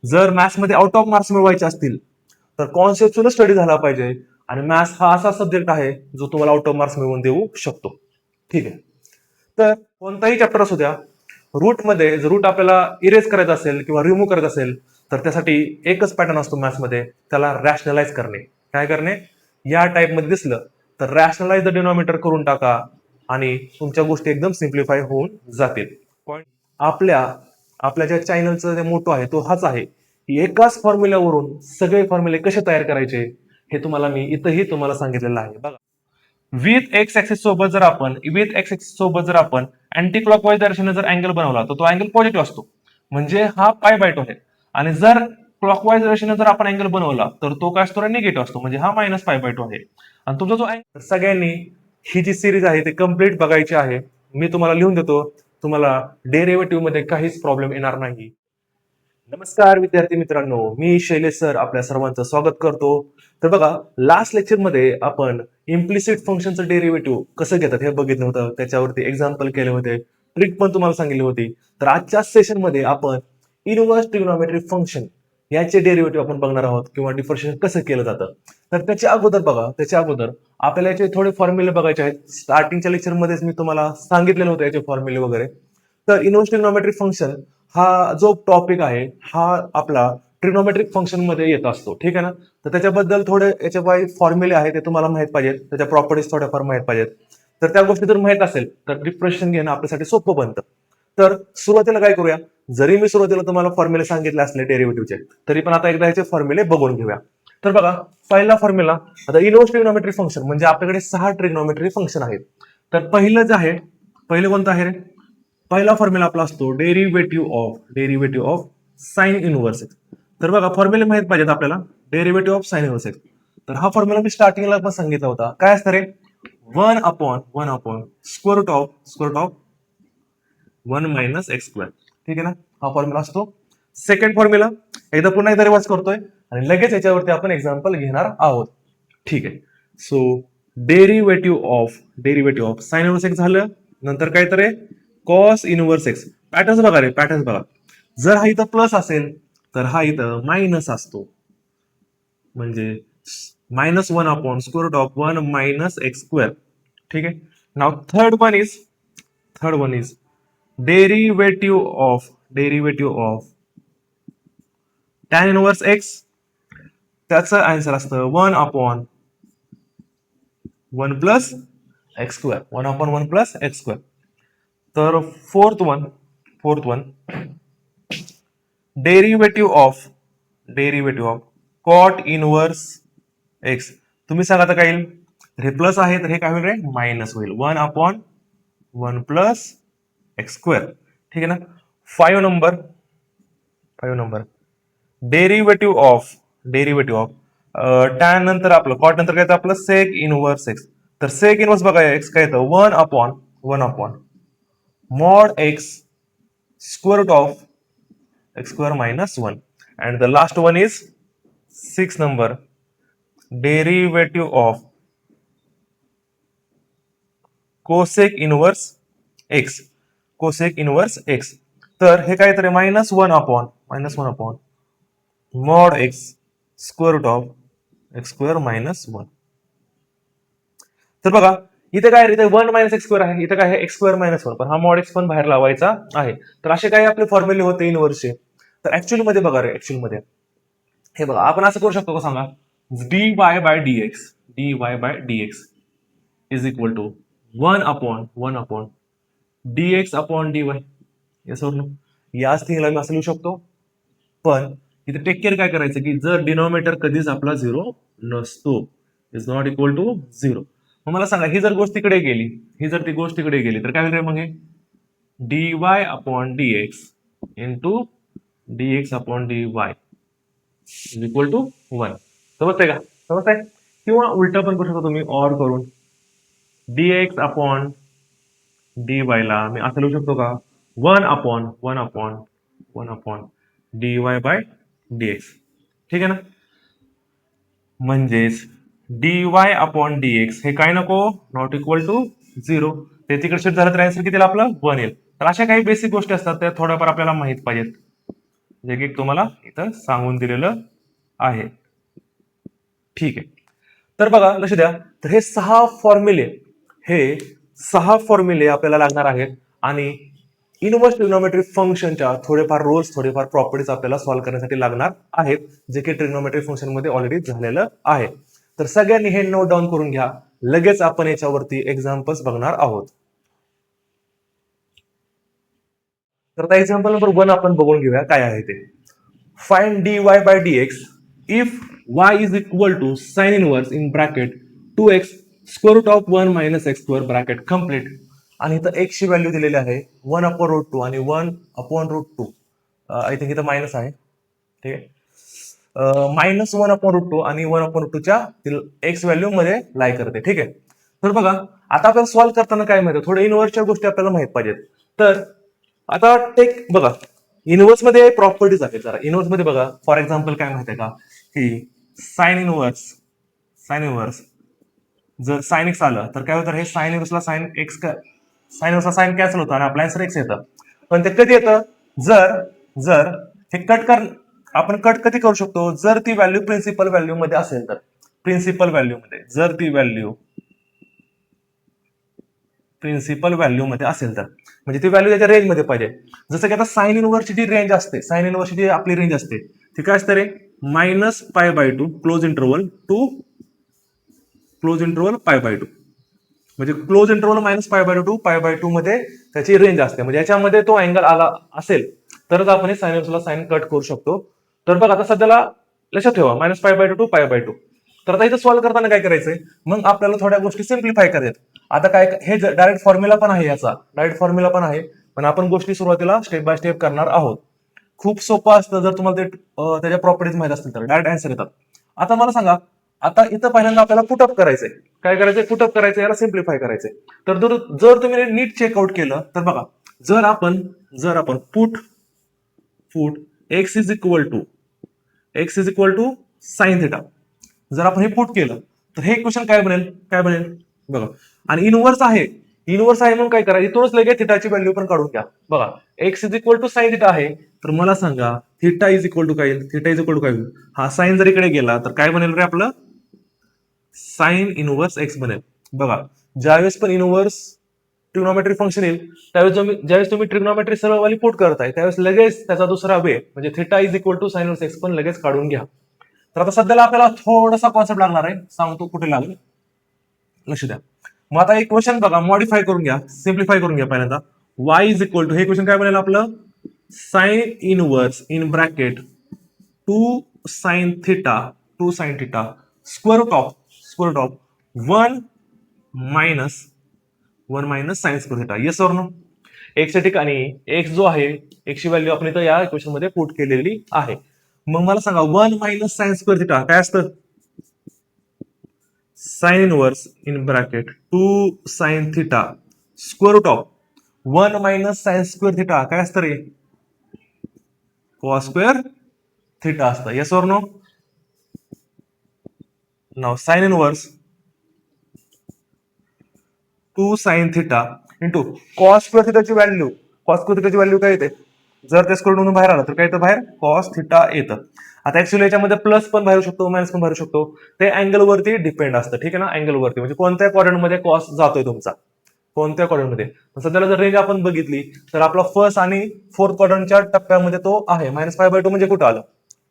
जर मॅथ्स मध्ये out of marks मिळवायचे असतील तर कॉन्सेप्च्युअल स्टडी झाला पाहिजे, आणि मॅथ्स हा असा सब्जेक्ट आहे जो तुम्हाला आउट ऑफ मार्क्स मिळवून देऊ शकतो. ठीक आहे. तर कोणताही चॅप्टर असू द्या, रूटमध्ये जर रूट आपल्याला इरेज करायचा असेल किंवा रिमूव्ह करायचा असेल तर त्यासाठी एकच पॅटर्न असतो मॅथ्समध्ये, त्याला रॅशनलाइज करणे. काय करणे? या टाईपमध्ये दिसलं तर रॅशनलाइज द डिनॉमिनेटर करून टाका आणि तुमच्या गोष्टी एकदम सिम्प्लिफाय होऊन जातील. पॉईंट आपल्या आपल्या ज्या चॅनलचा मोटो आहे तो हाच आहे की एकाच फॉर्म्युल्यावरून सगळे फॉर्म्युले कसे तयार करायचे हे तुम्हाला मी इथंही तुम्हाला सांगितलेलं आहे. बघा, विथ एक्स ऍक्सिस सोबत जर आपण अँटी क्लॉकवाईज डायरेक्शन जर अँगल बनवला तर तो अँगल पॉझिटिव्ह असतो, म्हणजे हा π/2 आहे. आणि जर क्लॉकवाईज डायरेक्शन जर आपण अँगल बनवला तर तो काय असतो? निगेटिव्ह असतो, म्हणजे हा -π/2 आहे. आणि तुमचा जो अँगल, सगळ्यांनी ही जी सिरीज आहे ती कम्प्लीट बघायची आहे. मी तुम्हाला लिहून देतो, तुम्हाला डेरिव्हेटिव्ह मध्ये काहीच प्रॉब्लेम येणार नाही. नमस्कार विद्यार्थी मित्रांनो, मी शैलेश सर आपल्या सर्वांचं स्वागत करतो. तर बघा, लास्ट लेक्चर मध्ये आपण इम्प्लिसिट फंक्शनचं डेरिव्हेटिव्ह कसं घेतात हे बघितलं होतं, त्याच्यावरती एक्झाम्पल केले होते, ट्रिक पण तुम्हाला सांगितली होती. तर आजच्या सेशन मध्ये आपण इनव्हर्स ट्रिग्नोमेट्रिक फंक्शन याचे डेरिव्हेटिव्ह आपण बघणार आहोत, किंवा डिफरन्शिएशन कसं केलं जातं. तर त्याच्या अगोदर आपल्याला याचे थोडे फॉर्म्युले बघायचे आहेत. स्टार्टिंगच्या लेक्चर मध्येच मी तुम्हाला सांगितलेलं होतं याचे फॉर्म्युले वगैरे. तर इनव्हर्स ट्रिग्नोमेट्रिक फंक्शन हा जो टॉपिक आहे हा आपला ट्रिग्नोमेट्रिक फंक्शन मध्ये येत असतो. ठीक आहे ना. तर त्याच्याबद्दल थोडे याचे काही फॉर्म्युले आहेत ते तुम्हाला माहित पाहिजेत, त्याच्या प्रॉपर्टीज थोड्याफार माहित पाहिजेत. तर त्या गोष्टी जर माहित असेल तर डिफरन्शिएशन घेणं आपल्यासाठी सोपं बनतं. तर सुरुवातीला काय करूया, जरी मी सुरुवातीला तुम्हाला फॉर्म्युले सांगितले असले डेरिव्हेटिव्हचे, तरी पण आता एकदा याचे फॉर्म्युले बघून घेऊया. तर बघा, पहिला फॉर्म्युला, आता इनव्हर्स ट्रिग्नोमेट्रिक फंक्शन म्हणजे आपल्याकडे 6 ट्रिग्नोमेट्रिक फंक्शन आहेत. तर पहिलं जे आहे, पहिलं कोणतं आहे रे? पहिला फॉर्म्युला आपला असतो derivative of sine inverse x. तर बघा, फॉर्म्युले माहित पाहिजेत आपल्याला. Derivative of sine inverse x, तर हा फॉर्म्युला मी स्टार्टिंगला पण सांगितला होता. काय असतं रे? 1/1 square root of 1 minus x square. ठीक आहे ना, हा फॉर्म्युला असतो. सेकंड फॉर्म्युला पुन्हा एकदा रिवाइज करतोय आणि लगेच याच्यावरती आपण एक्झाम्पल घेणार आहोत. ठीक आहे. So derivative of sine inverse x झालं. नंतर काय तर कॉस इनव्हर्स एक्स. पॅटर्न्स बघा रे, पॅटर्न्स बघा. जर हा इथं प्लस असेल तर हा इथं मायनस असतो, म्हणजे -1/√1 मायनस एक्स स्क्वेअर. ठीक आहे. Now third one is derivative of tan inverse x. त्याचं आन्सर असतं 1/1 plus x square. 1/1 plus x square. तर fourth one derivative of cot inverse x. तुम्ही सांगा आता काय येईल? हे प्लस आहे तर हे काय होईल रे? मायनस होईल. 1/1 प्लस एक्स स्क्वेअर. ठीक आहे ना. Five number derivative of tan नंतर आपलं कॉट नंतर काय येतं आपलं? Sec inverse x. तर सेक इनव्हर्स बघा एक्स काय येतं? 1/1 mod x square root of x square minus 1. And the last one is 6 number derivative of cosec inverse x. तर हे काय तर -1/- mod x square root of x square minus 1. तर बघा, इथे काय इथे 1 मायनस एक्स स्क्वेअर आहे, इथे काय आहे? एक्स स्क्वेअर मायनस 1, पण हा मॉड एक्स पण बाहेर लावायचा आहे. तर असे काही आपले फॉर्म्युले होते इनव्हर्सचे. तर ऍक्च्युअली मध्ये बघा रे, हे बघा, आपण असं करू शकतो का सांगा? dy/dx is equal to 1/1 dx/dy. याच थिंगला मी असं लिहू शकतो. पण इथे टेक केअर काय करायचं की जर डिनॉमिनेटर कधीच आपला 0 नसतो, इज नॉट इक्वल टू 0. मग मला सांगा, ही जर गोष्ट तिकडे गेली तर काय होईल रे? मग हे dy/dx into dx/dy is equal to 1. समजतंय? किंवा उलटा पण करू शकता तुम्ही, ऑर करून dx/dy ला मी असं लिहू शकतो का? 1/1 dy/dx. ठीक आहे ना. म्हणजेच dy/dx हे काय नको? Not equal to 0. ते तिकडे शिफ्ट झालं तर आन्सर किती आपलं 1 येईल. तर अशा काही बेसिक गोष्टी असतात त्या थोड्याफार आपल्याला माहित पाहिजेत. जे की तुम्हाला इथं सांगून दिलेलं आहे. ठीक आहे. तर बघा लक्ष द्या, तर हे सहा फॉर्म्युले आपल्याला लागणार आहेत आणि इनव्हर्स ट्रिग्नोमेट्रिक फंक्शनच्या थोडेफार रूल्स, थोडेफार प्रॉपर्टीज आपल्याला सॉल्व्ह करण्यासाठी लागणार आहेत, जे की ट्रिग्नोमेट्रिक फंक्शन मध्ये ऑलरेडी झालेलं आहे. तर सगळ्यांनी हे नोट डाऊन करून घ्या. लगेच आपण याच्यावरती एक्झाम्पल्स बघणार आहोत. तर आता एक्झाम्पल नंबर 1 आपण बघून घेऊया काय आहे ते. Find dy by dx if y is equal to sin inverse in bracket 2x square root of 1 minus x square bracket complete. आणि इथं x ची व्हॅल्यू दिलेली आहे 1 अपॉन रूट 2 आणि 1 अपॉन रूट 2. आय थिंक इथं मायनस आहे. ठीक आहे. मायनस 1 अपॉन रूट 2 आणि 1 अपॉन रूट 2 च्या एक्स व्हॅल्यू मध्ये लाय करते. ठीक आहे. तर बघा आता आपल्याला सॉल्व्ह करताना काय माहिती, थोड्या इनव्हर्सच्या गोष्टी आपल्याला माहित पाहिजेत. तर आता टेक बघा, इनव्हर्स मध्ये प्रॉपर्टीज आहेत. जरा इनव्हर्स मध्ये बघा, फॉर एक्झाम्पल काय माहिती आहे का, की साइन इनव्हर्स जर साइन एक्स आलं तर काय होतं, हे साइन इनव्हर्सला साइन एक्स साइन इनव्हर्सला साइन कॅन्सल होतं आणि आपला आन्सर एक्स येतं. पण ते कधी येतं, जर जर हे आपण कट कधी करू शकतो, जर ती व्हॅल्यू प्रिन्सिपल व्हॅल्यू मध्ये असेल तर. प्रिन्सिपल व्हॅल्यू मध्ये जर ती व्हॅल्यू प्रिन्सिपल व्हॅल्यू मध्ये असेल तर, म्हणजे ती व्हॅल्यू त्याच्या रेंज मध्ये पाहिजे. जसं की आता साइन इनव्हर्सची जी रेंज असते, साइन इनव्हर्सची जी आपली रेंज असते ती काय असते रे, -π/2 close interval to close interval π/2. म्हणजे क्लोज इंटरवल -π/2 टू π/2 मध्ये त्याची रेंज असते. म्हणजे याच्यामध्ये तो अँगल आला असेल तरच आपण हे साइन इनव्हर्सला साइन कट करू शकतो. तर बघा आता सध्याला लक्षात ठेवा -π/2 टू π/2. तर आता इथं सॉल्व्ह करताना काय करायचंय, मग आपल्याला थोड्या गोष्टी सिम्प्लिफाय करायच्यात. आता काय, हे डायरेक्ट फॉर्म्युला पण आहे, याचा डायरेक्ट फॉर्म्युला पण आहे, पण आपण गोष्टी सुरुवातीला स्टेप बाय स्टेप करणार आहोत. खूप सोपं असतं जर तुम्हाला ते त्याच्या प्रॉपर्टीज माहित असतील तर डायरेक्ट आन्सर येतात. आता मला सांगा, आता इथं पहिल्यांदा आपल्याला पुटअप करायचंय. काय करायचंय, पुटअप करायचंय, याला सिम्प्लिफाय करायचंय. तर जर तुम्ही नीट चेकआउट केलं तर बघा, जर आपण put x is equal to sine theta, जर आपण हे पुट केलं तर हे इक्वेशन काय बनेल बघा. आणि इनव्हर्स आहे म्हणून काय करा, इथूनच लगेच थिटाची व्हॅल्यू पण काढून घ्या. बघा x is equal to sine theta आहे, तर मला सांगा थिटा इज इक्वल टू काय होईल. हा साइन जर इकडे गेला तर काय बनेल रे आपलं, साइन इनव्हर्स एक्स बनेल. बघा ज्यावेळेस पण इनव्हर्स ट्रिग्नोमेट्रिक फंक्शन येईल ज्यावेळेस तुम्ही ट्रिग्नोमेट्री सरळवाली पुट करताय त्यावेळेस लगेच त्याचा दुसरा वे म्हणजे theta is equal to sine inverse x पण लगेच काढून घ्या. तर आता सध्याला आपल्याला थोडासा कॉन्सेप्ट लागणार आहे, सांगतो कुठे लागेल, लक्ष द्या. मग आता एक क्वेश्चन बघा, मॉडिफाय करून घ्या, सिम्प्लिफाय करून घ्या. पहिल्यांदा y इज इक्वल टू, हे क्वेश्चन काय बनेल आपलं, sine inverse in bracket 2 sine theta square root of 1 minus sine square theta. Yes और नो. एक्सच्या ठिकाणी एक्स जो आहे, एक्सची व्हॅल्यू आपण इथं या इक्वेशन मध्ये पुट केलेली आहे. मग मला सांगा 1 मायनस साइन स्क्वेअर थिटा काय असतं, sine inverse in bracket 2 sine theta square root of 1 minus sine square theta काय असतं रे, कॉस स्क्वेअर थिटा असतं. येस और no. Now sine inverse 2 sine theta into cos square थिटाची व्हॅल्यू काय येते, जर ते स्क्वेअर रूट बाहेर आलं तर काय येतं, बाहेर कॉस थिटा येतं. आता ऍक्च्युअली याच्यामध्ये प्लस पण बाहेर शकतो, मायनस पण बाहेर शकतो, ते अँगल वरती डिपेंड असतं. ठीक आहे ना, अँगल वरती म्हणजे कोणत्या क्वाड्रंट मध्ये कॉस जातोय तुमचा, कोणत्या क्वाड्रंट मध्ये. सध्याला जर रेंज आपण बघितली तर आपला फर्स्ट आणि फोर्थ क्वाड्रंटच्या टप्प्यामध्ये तो आहे. -π/2 म्हणजे कुठं आलं,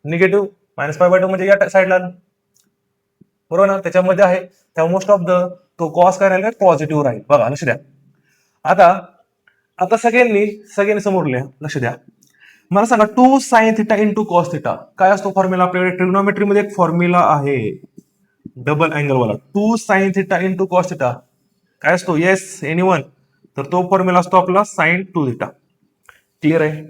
निगेटिव्ह. -π/2 म्हणजे या साईडला आलं, बरोबर ना, त्याच्यामध्ये आहे. त्या मोस्ट ऑफ तो कॉस काय राहील, पॉझिटिव्ह राहील. बघा लक्ष द्या. आता सगळ्यांनी समोर लक्ष द्या. मला सांगा 2 sine theta into cos theta काय असतो फॉर्म्युला, आपल्याकडे ट्रिग्नोमेट्री मध्ये एक फॉर्म्युला आहे डबल अँगल वाला. 2 sine theta into cos theta काय असतो, येस एनीवन, तर तो फॉर्म्युला असतो आपला साइन 2 थिटा. क्लिअर आहे.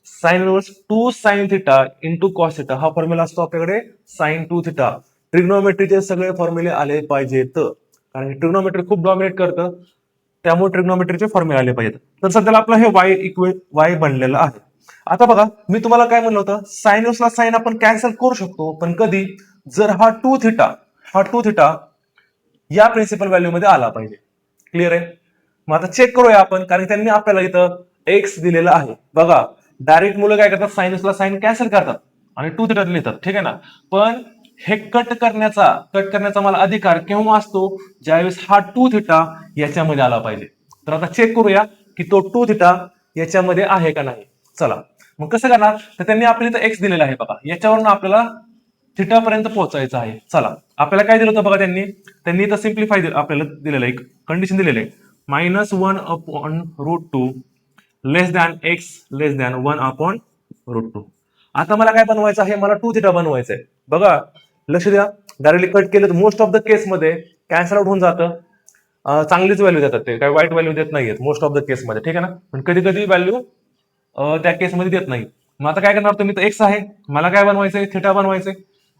Sine inverse 2 sine theta into cos theta हा फॉर्म्युला असतो आपल्याकडे साइन 2 थिटा. ट्रिग्नोमेट्रीचे सगळे फॉर्म्युले आले पाहिजेत, कारण ट्रिग्नोमेट्री खूप डॉमिनेट करतं, त्यामुळे ट्रिग्नोमेट्रीचे फॉर्म्युले आले पाहिजेत. तर सध्याला आपलं हे वाय बनलेलं आहे. आता बघा मी तुम्हाला काय म्हणलं होतं, साइनसला साइन आपण कॅन्सल करू शकतो, पण कधी, जर हा टू थिटा या प्रिन्सिपल व्हॅल्यू मध्ये आला पाहिजे. क्लिअर आहे. मग आता चेक करूया आपण, कारण त्यांनी आपल्याला इथं एक्स दिलेला आहे. बघा डायरेक्ट मुलं काय करतात, सायन्सला साइन कॅन्सल करतात आणि टू थिटा लिहितात, ठीक आहे ना. पण हे कट करण्याचा मला अधिकार केव्हा असतो, ज्यावेळेस हा टू थिटा याच्यामध्ये आला पाहिजे. तर आता चेक करूया की तो टू थिटा याच्यामध्ये आहे का नाही. चला मग कसं करणार, तर त्यांनी आपल्याला इथं एक्स दिलेला आहे बघा, याच्यावरून आपल्याला थिटा पर्यंत पोहोचायचं आहे. चला आपल्याला काय दिलं होतं बघा, त्यांनी इथं सिम्प्लिफाय आपल्याला दिलेलं एक कंडिशन दिलेलं आहे, -1/√2 less than x less than 1/√2. आता मला काय बनवायचं आहे, मला टू थिटा बनवायचं आहे. बघा लक्ष द्या, डायरेक्टली कट केलं तर मोस्ट ऑफ द केस मध्ये कॅन्सल आउट होऊन जातं. चांगलीच व्हॅल्यू देतात ते, काही वाईट व्हॅल्यू देत नाहीयेत मोस्ट ऑफ द केस मध्ये, ठीक आहे ना. पण कधी कधी व्हॅल्यू त्या केसमध्ये देत नाही. मग आता काय करणार तुम्ही, तर एक्स आहे, मला काय बनवायचंय, थिटा बनवायचंय.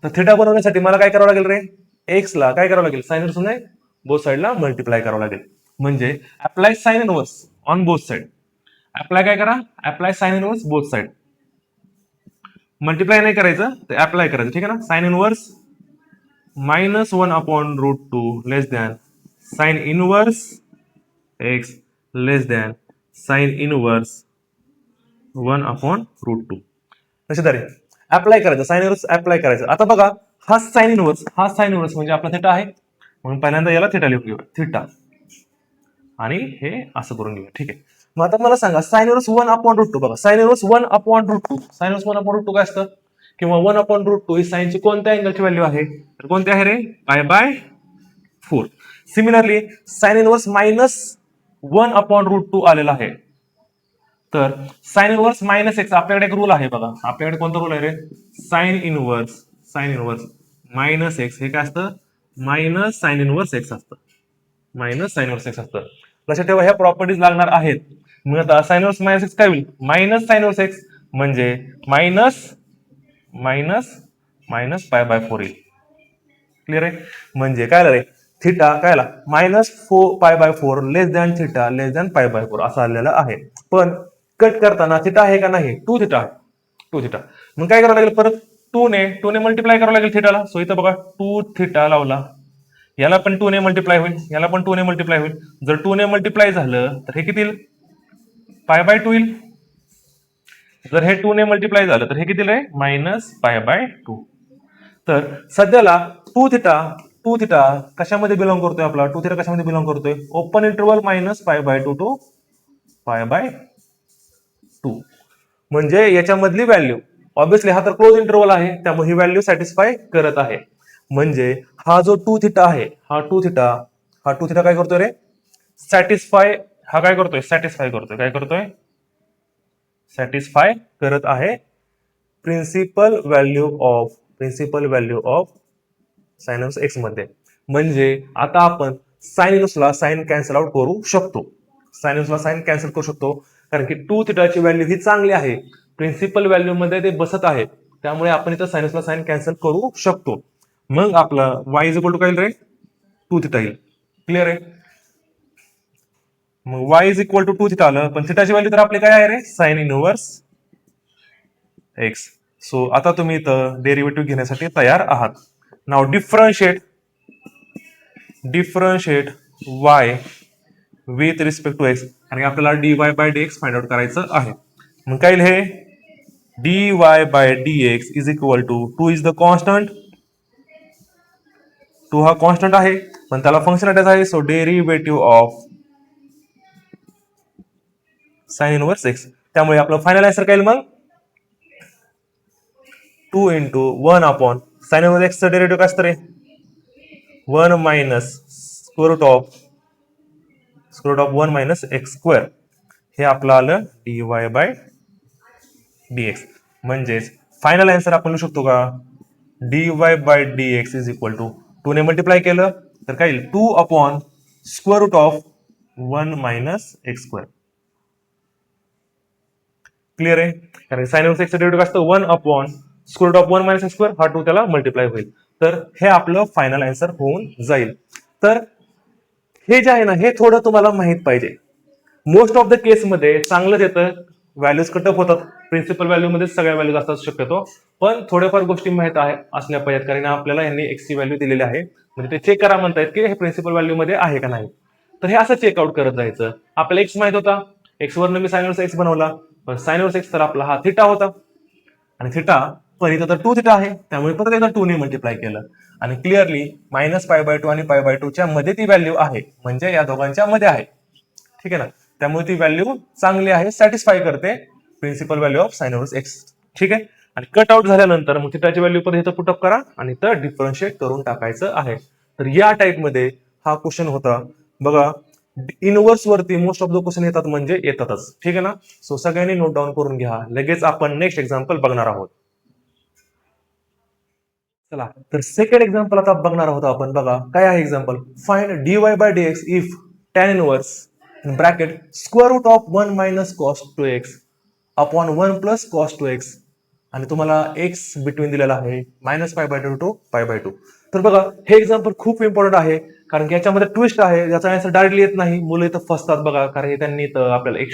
तर थिटा बनवण्यासाठी मला काय करावं लागेल रे, एक्स ला काय करावं लागेल, साइन इनव्हर्स बोथ साइडला मल्टिप्लाय करावं लागेल. म्हणजे apply sine inverse on both side. Apply काय करा, apply sine inverse both side. Multiply नाही करायचं, ते अप्लाय करायचं, ठीक आहे ना. Sine inverse -1/√2 less than sine inverse x less than sine inverse 1/√2. तरी अप्लाय करायचं, साइन इनव्हर्स अप्लाय करायचं. आता बघा हा साइन इनव्हर्स म्हणजे आपला थिटा आहे, म्हणून पहिल्यांदा याला थिटा लिहून घेऊया, थिटा, आणि हे असं करून घेऊया, ठीक आहे. मग आता मला सांगा साइन इनव्हर्स 1/√2. बघा साइन इनव्हर्स 1/√2, साइन इनव्हर्स 1/√2 काय असतं, किंवा 1/√2 ही साइनची कोणत्या अँगलची व्हॅल्यू आहे, तर कोणती आहे रे, π/4. सिमिलरली साइन इनव्हर्स -1/√2 आलेला आहे. तर साइन इनव्हर्स -x, आपल्याकडे एक रूल आहे बघा, आपल्याकडे कोणता रूल आहे रे, साइन इनव्हर्स -x हे काय असतं, मायनस साइन इनव्हर्स x असतं, लक्षात ठेवा ह्या प्रॉपर्टीज लागणार आहेत. मग आता साइन इनव्हर्स -x काय होईल, मायनस साइन इनव्हर्स x म्हणजे π/4 येईल. क्लिअर आहे, म्हणजे काय रे, थिटा काय आला, -π/4 लेस दॅन थिटा लेस दॅन π/4 असं आलेलं आहे. पण कट करताना थिटा आहे का नाही, टू थिटा मग काय करावं लागेल, परत टू ने मल्टिप्लाय करावं लागेल थिटाला. सो इथं बघा टू थिटा लावला, याला पण 2 ने मल्टिप्लाय होईल, याला पण 2 ने मल्टिप्लाय होईल. जर 2 ने मल्टिप्लाय झालं तर हे किती येईल, π/2 येईल. जर हे 2 ने मल्टिप्लाय झालं तर हे किती आहे, -π/2. तर सध्याला टू थिटा कशामध्ये बिलॉंग करतोय, आपला टू थिटा कशामध्ये बिलॉंग करतोय, ओपन इंटरवल -π/2 टू π/2. म्हणजे याच्यामधली व्हॅल्यू, ऑब्विसली हा तर क्लोज इंटरवल आहे, त्यामुळे ही व्हॅल्यू सॅटिस्फाय करत आहे. म्हणजे हा जो टू थिटा आहे, हा टू थिटा काय करतोय रे, सॅटिस्फाय, हा काय करतोय, सॅटिस्फाय करत आहे principal value of sine inverse x मध्ये. म्हणजे आता आपण साइन इनव्हर्सला साइन कॅन्सल आउट करू शकतो, कारण की टू थिटाची व्हॅल्यू ही चांगली आहे, प्रिन्सिपल व्हॅल्यू मध्ये ते बसत आहे, त्यामुळे आपण इथं साइन इनव्हर्सला साइन कॅन्सल करू शकतो. मग आपलं y इज इक्वल टू काय रे, टू थिटा येईल. क्लिअर आहे, मग y is equal to theta आलं, पण थिटाची व्हॅल्यू तर आपली काय आहे रे, साइन इनव्हर्स एक्स. सो आता तुम्ही इथं डेरिव्हेटिव्ह घेण्यासाठी तयार आहात. Now differentiate y with respect to x, आणि आपल्याला dy/dx फाइंड आउट करायचं आहे. मग काय हे dy/dx is equal to 2 is the constant, 2 हा कॉन्स्टंट आहे, पण त्याला फंक्शन अटॅच आहे. So derivative of sine inverse x. त्यामुळे आपलं फायनल आन्सर काय येईल मग, 2 × 1 अपॉन साइन इनव्हर्स एक्सचं डेरिव्हेटिव्ह काय असतं रे, 1 minus square root of 1 minus x square. हे आपलं आलं dy/dx. म्हणजेच फायनल आन्सर आपण लिहू शकतो का, dy/dx इज इक्वल टू 2 ने मल्टिप्लाय केलं तर काय येईल, 2 upon square root of 1 minus x square. Clear आहे, कारण साइन इनव्हर्स एक्सचं डेरिव्हेटिव्ह असतं 1 upon square root of 1 minus x square, हा 2 त्याला मल्टिप्लाय होईल. तर हे आपलं फायनल आन्सर होऊन जाईल. तर हे जे आहे ना, हे थोडं तुम्हाला माहित पाहिजे. मोस्ट ऑफ द केस मध्ये चांगलंच येतं, व्हॅल्यूज कटअप होतात, प्रिन्सिपल व्हॅल्यू मध्ये सगळ्या व्हॅल्यूज असतात शक्यतो, पण थोड्याफार गोष्टी माहित आहे असल्या पाहिजेत, कारण आपल्याला यांनी एक्स ची व्हॅल्यू दिलेली आहे, म्हणजे ते चेक करा म्हणतायत की हे प्रिन्सिपल व्हॅल्यू मध्ये आहे का नाही. तर हे असं चेकआउट करत जायचं. आपल्याला एक्स माहित होता, एक्स वरनं मी साइन इनव्हर्स एक्स बनवला, पण साइन इनव्हर्स एक्स तर आपला हा थिटा होता आणि थिटा पण इथं तर 2 थिटा आहे त्यामुळे परत एकदा 2 ने मल्टिप्लाय केलं आणि क्लिअरली -π/2 आणि π/2 च्या मध्ये ती व्हॅल्यू आहे म्हणजे या दोघांच्या मध्ये आहे. ठीक आहे ना, त्यामुळे ती व्हॅल्यू चांगली आहे, सॅटिस्फाय करते principal value of sine inverse x. ठीक आहे, आणि कट आउट झाल्यानंतर मग थिटाची व्हॅल्यू पण इथं पुटअप करा आणि तर डिफरन्शिएट करून टाकायचं आहे. तर या टाइप मध्ये हा क्वेश्चन होता बघा. इनव्हर्स वरती मोस्ट ऑफ द क्वेश्चन येतात म्हणजे येतातच. ठीक आहे ना, सो सगळ्यांनी नोट डाऊन करून घ्या. लगेच आपण नेक्स्ट एक्झाम्पल बघणार आहोत. चला तर सेकंड एक्झाम्पल आता बघणार आहोत आपण. बघा काय आहे example. Find dy/dx if tan inverse in bracket square root of 1 minus cos 2x upon 1 plus cos 2x आणि तुम्हाला x बिटवीन दिलेला आहे -π/2 to π/2. तर बघा हे एक्झाम्पल खूप इम्पॉर्टंट आहे कारण की याच्यामध्ये ट्विस्ट आहे, ज्याचा आन्सर डायरेक्टली येत नाही. मुलं इथं फसतात बघा, कारण हे त्यांनी इथं आपल्याला x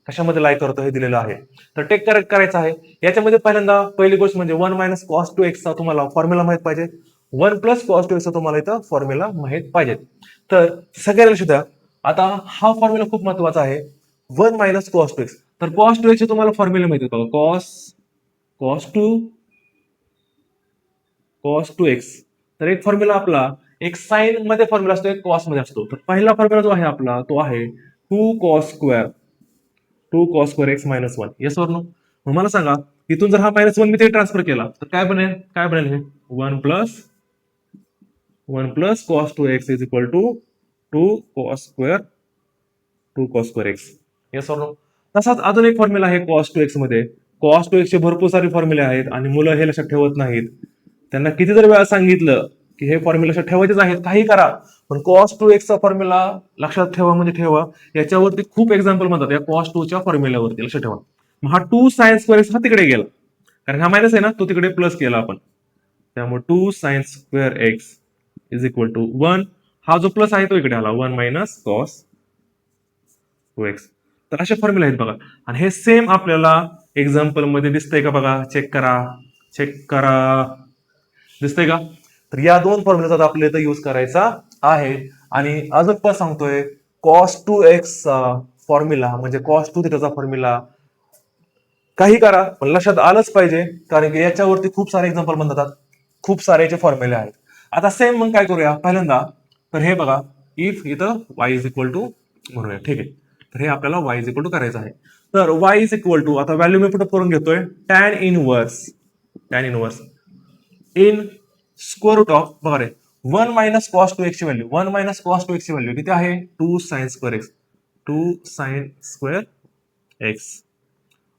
कशामध्ये लाय करतो हे दिलेलं आहे. तर टेक करेक्ट करायचं आहे. याच्यामध्ये पहिल्यांदा पहिली गोष्ट म्हणजे 1 minus cos 2x चा तुम्हाला फॉर्म्युला माहित पाहिजे. 1 plus cos 2x चा तुम्हाला इथं फॉर्म्युला माहित पाहिजे. तर सगळ्या लक्ष द्या. आता हा फॉर्म्युला खूप महत्वाचा आहे. 1 minus cos 2x. तर cos 2x चे तुम्हाला फॉर्म्युला माहिती आहे बघा. cos 2x. तर एक फॉर्म्युला आपला एक साइन मध्ये फॉर्म्युला असतो, एक कॉस मध्ये असतो. तर पहिला फॉर्म्युला जो आहे आपला तो आहे 2 cos square x minus 1. Yes और नो. मग मला सांगा इथून जर हा -1 मी ते ट्रान्सफर केला तर काय बनेल, काय बनेल हे 1 plus cos 2x is equal to 2 cos square x. Yes और नो. तसाच अजून एक फॉर्म्युला आहे cos 2x मध्ये. cos 2x चे भरपूर सारे फॉर्म्युले आहेत आणि मुलं हे लक्षात ठेवत नाहीत. त्यांना किती जर वेळा सांगितलं की हे फॉर्म्युला लक्षात ठेवायचेच आहेत, काही करा, पण cos 2x चा फॉर्म्युला लक्षात ठेवा म्हणजे ठेवा. याच्यावरती खूप एक्झाम्पल म्हणतात या cos 2 च्या फॉर्म्युल्यावरती, लक्षात ठेवा. मग हा 2 sin square x हा तिकडे गेला कारण हा मायनस आहे ना, तो तिकडे प्लस केला आपण. त्यामुळे 2 sin square x is equal to 1. हा जो प्लस आहे तो इकडे आला 1 minus cos 2x. तर असे फॉर्म्युला आहेत बघा. आणि हे सेम आपल्याला एक्झाम्पल मध्ये दिसतंय का बघा, चेक करा. दिसतंय का? तर या दोन फॉर्म्युलाचा आपल्याला इथं यूज करायचा आहे. आणि अजून पण सांगतोय cos 2x चा फॉर्म्युला म्हणजे cos 2 थिटाचा फॉर्म्युला काही करा पण लक्षात आलंच पाहिजे, कारण की याच्यावरती खूप सारे एक्झाम्पल म्हणतात, खूप सारे याचे फॉर्म्युले आहेत. आता सेम मग काय करूया पहिल्यांदा. तर हे बघा, इफ इथं y इज इक्वल टू म्हणूया. ठीक आहे, तर हे आपल्याला y इज इक्वल टू करायचं आहे. तर y इज इक्वल टू आता व्हॅल्यू मी पुढे करून घेतोय tan inverse in square root of बघा रे 1 minus cos 2x ची व्हॅल्यू 1 minus cos 2x ची व्हॅल्यू किती आहे 2 sin square x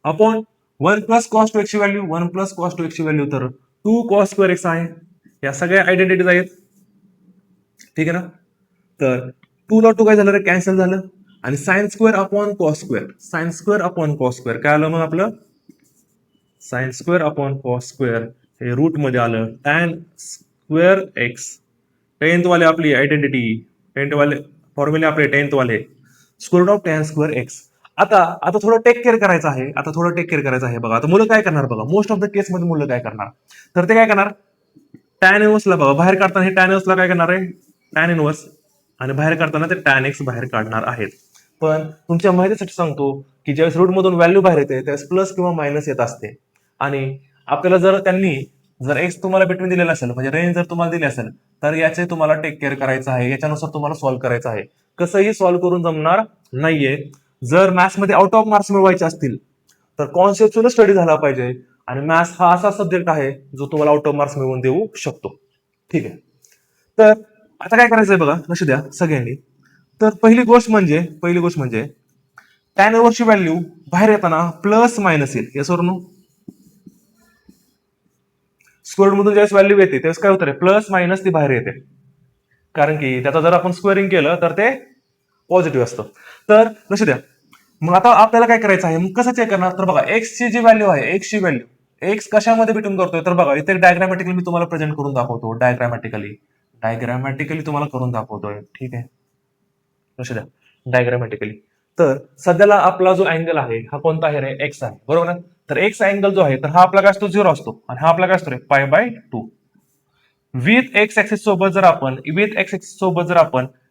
upon 1 plus cos 2x ची व्हॅल्यू 1 plus cos 2x ची व्हॅल्यू तर 2 cos square x आहे. या सगळ्या आयडेंटिटीज आहेत. ठीक आहे ना, तर 2 ला 2 काय झालं रे, कॅन्सल झालं. आणि sine square upon cos square काय आलं मग आपलं sine square upon cos square हे रूट मध्ये आलं tan स्क्वेअर एक्स. 10th वाले आपली आयडेंटिटी 10th वाले फॉर्म्युले आपले 10th वाले square root of tan square x. आता थोडं टेक केअर करायचं आहे. बघा आता मुलं काय करणार बघा, मोस्ट ऑफ द केस मध्ये मुलं काय करणार, तर ते काय करणार tan इनवर्सला बघा बाहेर काढताना हे tan इनवर्सला काय करणार आहे tan इनवर्स आणि बाहेर काढताना ते tan x बाहेर काढणार आहेत. पण तुमच्या माहितीसाठी सांगतो की ज्यावेळेस रूट मधून व्हॅल्यू बाहेर येते त्यावेळेस प्लस किंवा मायनस येत असते. आणि आपल्याला जर एक्स तुम्हाला बिटवीन दिलेला असेल म्हणजे रेंज जर तुम्हाला दिली असेल तर याचे तुम्हाला टेक केअर करायचं आहे. याच्यानुसार तुम्हाला सॉल्व्ह करायचं आहे. कसंही सॉल्व्ह करून जमणार नाहीये. जर मॅथ्स मध्ये आउट ऑफ मार्क्स मिळवायचे असतील तर कॉन्सेप्च्युअल स्टडी झाला पाहिजे. आणि मॅथ्स हा असा सब्जेक्ट आहे जो तुम्हाला आउट ऑफ मार्क्स मिळवून देऊ शकतो. ठीक आहे, तर आता काय करायचंय बघा, लक्ष द्या सगळ्यांनी. तर पहिली गोष्ट म्हणजे tan ओव्हरची व्हॅल्यू बाहेर येताना प्लस मायनस येईल. येस और नो. स्क्वेअर मधून ज्यावेळेस व्हॅल्यू येते त्यावेळेस काय होतं रे, प्लस मायनस ती बाहेर येते, कारण की त्याचा जर आपण स्क्वेअरिंग केलं तर ते पॉझिटिव्ह असतं. तर लक्ष द्या. मग आता आपल्याला काय करायचं आहे, मग कसं चेक करणार, तर बघा एक्स ची जी व्हॅल्यू आहे एक्स कशामध्ये बिटून करतोय, तर बघा इथे डायग्रामॅटिकली मी तुम्हाला प्रेझेंट करून दाखवतो. डायग्रामॅटिकली तुम्हाला करून दाखवतोय. ठीक आहे, लक्ष द्या डायग्रामॅटिकली. तर सध्याला आपला जो अँगल आहे हा कोणता आहे रे, एक्स आहे, बरोबर ना. तर एक्स अँगल जो आहे तर हा आपला काय असतो 0 असतो आणि हा आपला काय असतो रे π/2. विथ एक्स ऍक्सिस सोबत जर आपण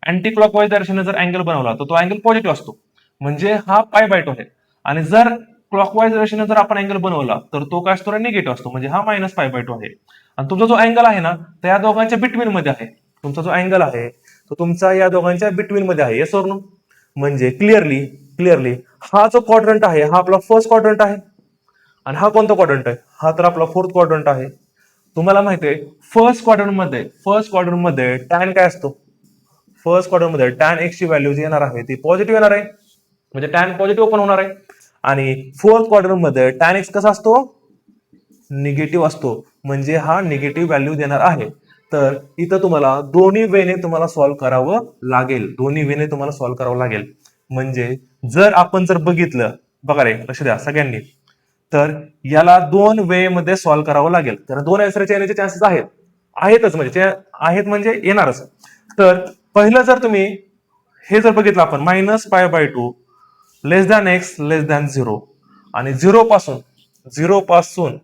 अँटी क्लॉकवाईज डायरेक्शन जर अँगल बनवला तर तो अँगल पॉझिटिव्ह असतो म्हणजे हा π/2 आहे. आणि जर क्लॉकवाईज रेषेने जर आपण अँगल बनवला तर तो काय असतो, निगेटिव्ह असतो, म्हणजे हा -π/2 आहे. आणि तुमचा जो अँगल आहे ना, तर या दोघांच्या बिटवीन मध्ये आहे. तुमचा जो अँगल आहे तो तुमचा या दोघांच्या बिटवीन मध्ये आहे. Yes or no? म्हणजे क्लिअरली हा जो क्वाड्रंट आहे हा आपला फर्स्ट क्वाड्रंट आहे, आणि हा कोणता क्वाड्रंट आहे, हा तर आपला फोर्थ क्वाड्रंट आहे. तुम्हाला माहिती आहे फर्स्ट क्वाड्रंट मध्ये टॅन काय असतो, फर्स्ट क्वाड्रंट मध्ये टॅन एक्स ची व्हॅल्यू जी येणार आहे ती पॉझिटिव्ह येणार आहे, म्हणजे टॅन पॉझिटिव्ह पण होणार आहे. आणि फोर्थ क्वाड्रंट मध्ये टॅन एक्स कसा असतो, निगेटिव्ह असतो, म्हणजे हा निगेटिव्ह व्हॅल्यू देणार आहे. तर इथं तुम्हाला दोन्ही वेने तुम्हाला सॉल्व्ह करावं लागेल. म्हणजे जर आपण बघितलं, बघा रे लक्ष द्या सगळ्यांनी, तर याला दोन वे मध्ये सॉल्व्ह करावं लागेल. तर दोन आन्सरचे येण्याचे चान्सेस आहेतच, म्हणजे म्हणजे येणारच. तर पहिलं जर तुम्ही हे जर बघितलं आपण -π/2 लेस दॅन एक्स लेस दॅन 0, आणि 0 पासून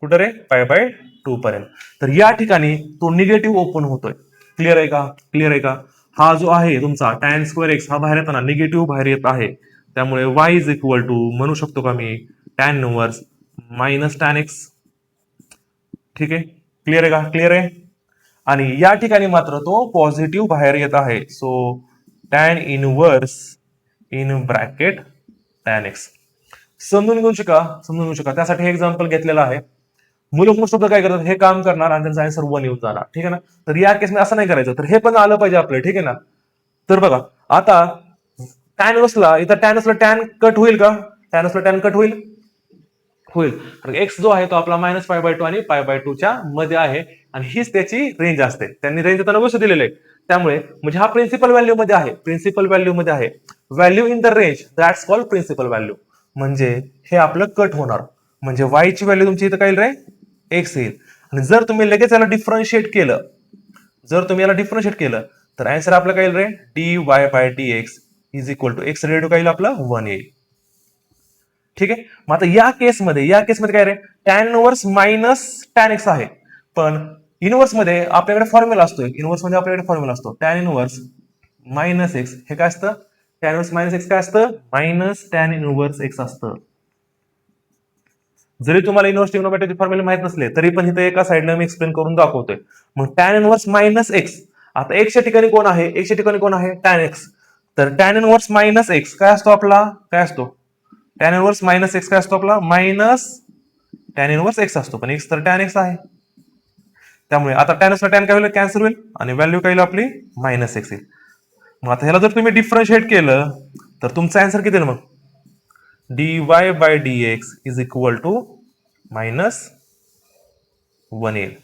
कुठं रे π/2 पर्यंत, तर या ठिकाणी तो निगेटिव्ह ओपन होतोय. क्लिअर आहे का? हा जो आहे तुमचा tan2x हा बाहेर येताना निगेटिव्ह बाहेर येत आहे. त्यामुळे y इज इक्वल टू म्हणू शकतो का मी tan इनव्हर्स -tan x. ठीक आहे, क्लिअर आहे. आणि या ठिकाणी मात्र तो पॉझिटिव्ह बाहेर येत आहे. So tan inverse in bracket tan x. समजून घेऊ शकता. त्यासाठी हे एक्झाम्पल घेतलेलं आहे. मुलं मोस्ट काय करतात, हे काम करणार आणि त्यांचा आन्सर 1 येऊन जाणार. ठीक आहे ना? तर या केसमध्ये असं नाही करायचं. तर हे पण आलं पाहिजे आपलं. ठीक आहे ना? तर बघा आता टॅन इनव्हर्सला टॅन कट होईल का? टॅन कट होईल. एक्स जो आहे तो आपला -π/2 आणि π/2 च्या मध्ये आहे, आणि हीच त्याची रेंज असते. त्यांनी रेंज त्यांना गोष्ट दिलेलं आहे. त्यामुळे म्हणजे हा प्रिन्सिपल व्हॅल्यू मध्ये आहे. Value in the range that's called principal value. म्हणजे हे आपलं कट होणार. म्हणजे y ची व्हॅल्यू तुमची इथं काय येईल रे, एक्स येईल. आणि जर तुम्ही लगेच याला डिफरन्शिएट केलं, तर आन्सर आपलं काय येईल रे, dy/dx is equal to x radio काय येईल आपलं 1 येईल. ठीक आहे. मग आता या केसमध्ये काय रे, tan inverse minus tan x आहे. पण इनव्हर्स मध्ये आपल्याकडे फॉर्म्युला असतो, टॅन इनव्हर्स मायनस एक्स. हे काय असतं, टॅन इनव्हर्स मायनस एक्स काय असतं, मायनस टॅन इनव्हर्स एक्स असतं. जरी तुम्हाला इनव्हर्स ट्रिग्नोमेट्रीचे फॉर्म्युले माहित नसले तरी पण इथे एका साइडला मी एक्सप्लेन करून दाखवतोय. मग टॅन इनव्हर्स मायनस एक्स, आता एक्सच्या ठिकाणी कोण आहे, टॅन एक्स. तर टॅन इनव्हर्स मायनस एक्स काय असतो आपला, टॅन इनव्हर्स मायनस एक्स काय असतो आपला, मायनस टॅन इनव्हर्स एक्स असतो. पण एक्स तर टॅन एक्स आहे. त्यामुळे आता टॅन टॅन काय होईल, कॅन्सल होईल, आणि व्हॅल्यू काय येईल आपली मायनस एक्स येईल. मग आता ह्याला जर तुम्ही डिफरन्शिएट केलं तर तुमचा आन्सर किती येईल मग, dy/dx इज इक्वल टू -1 येईल.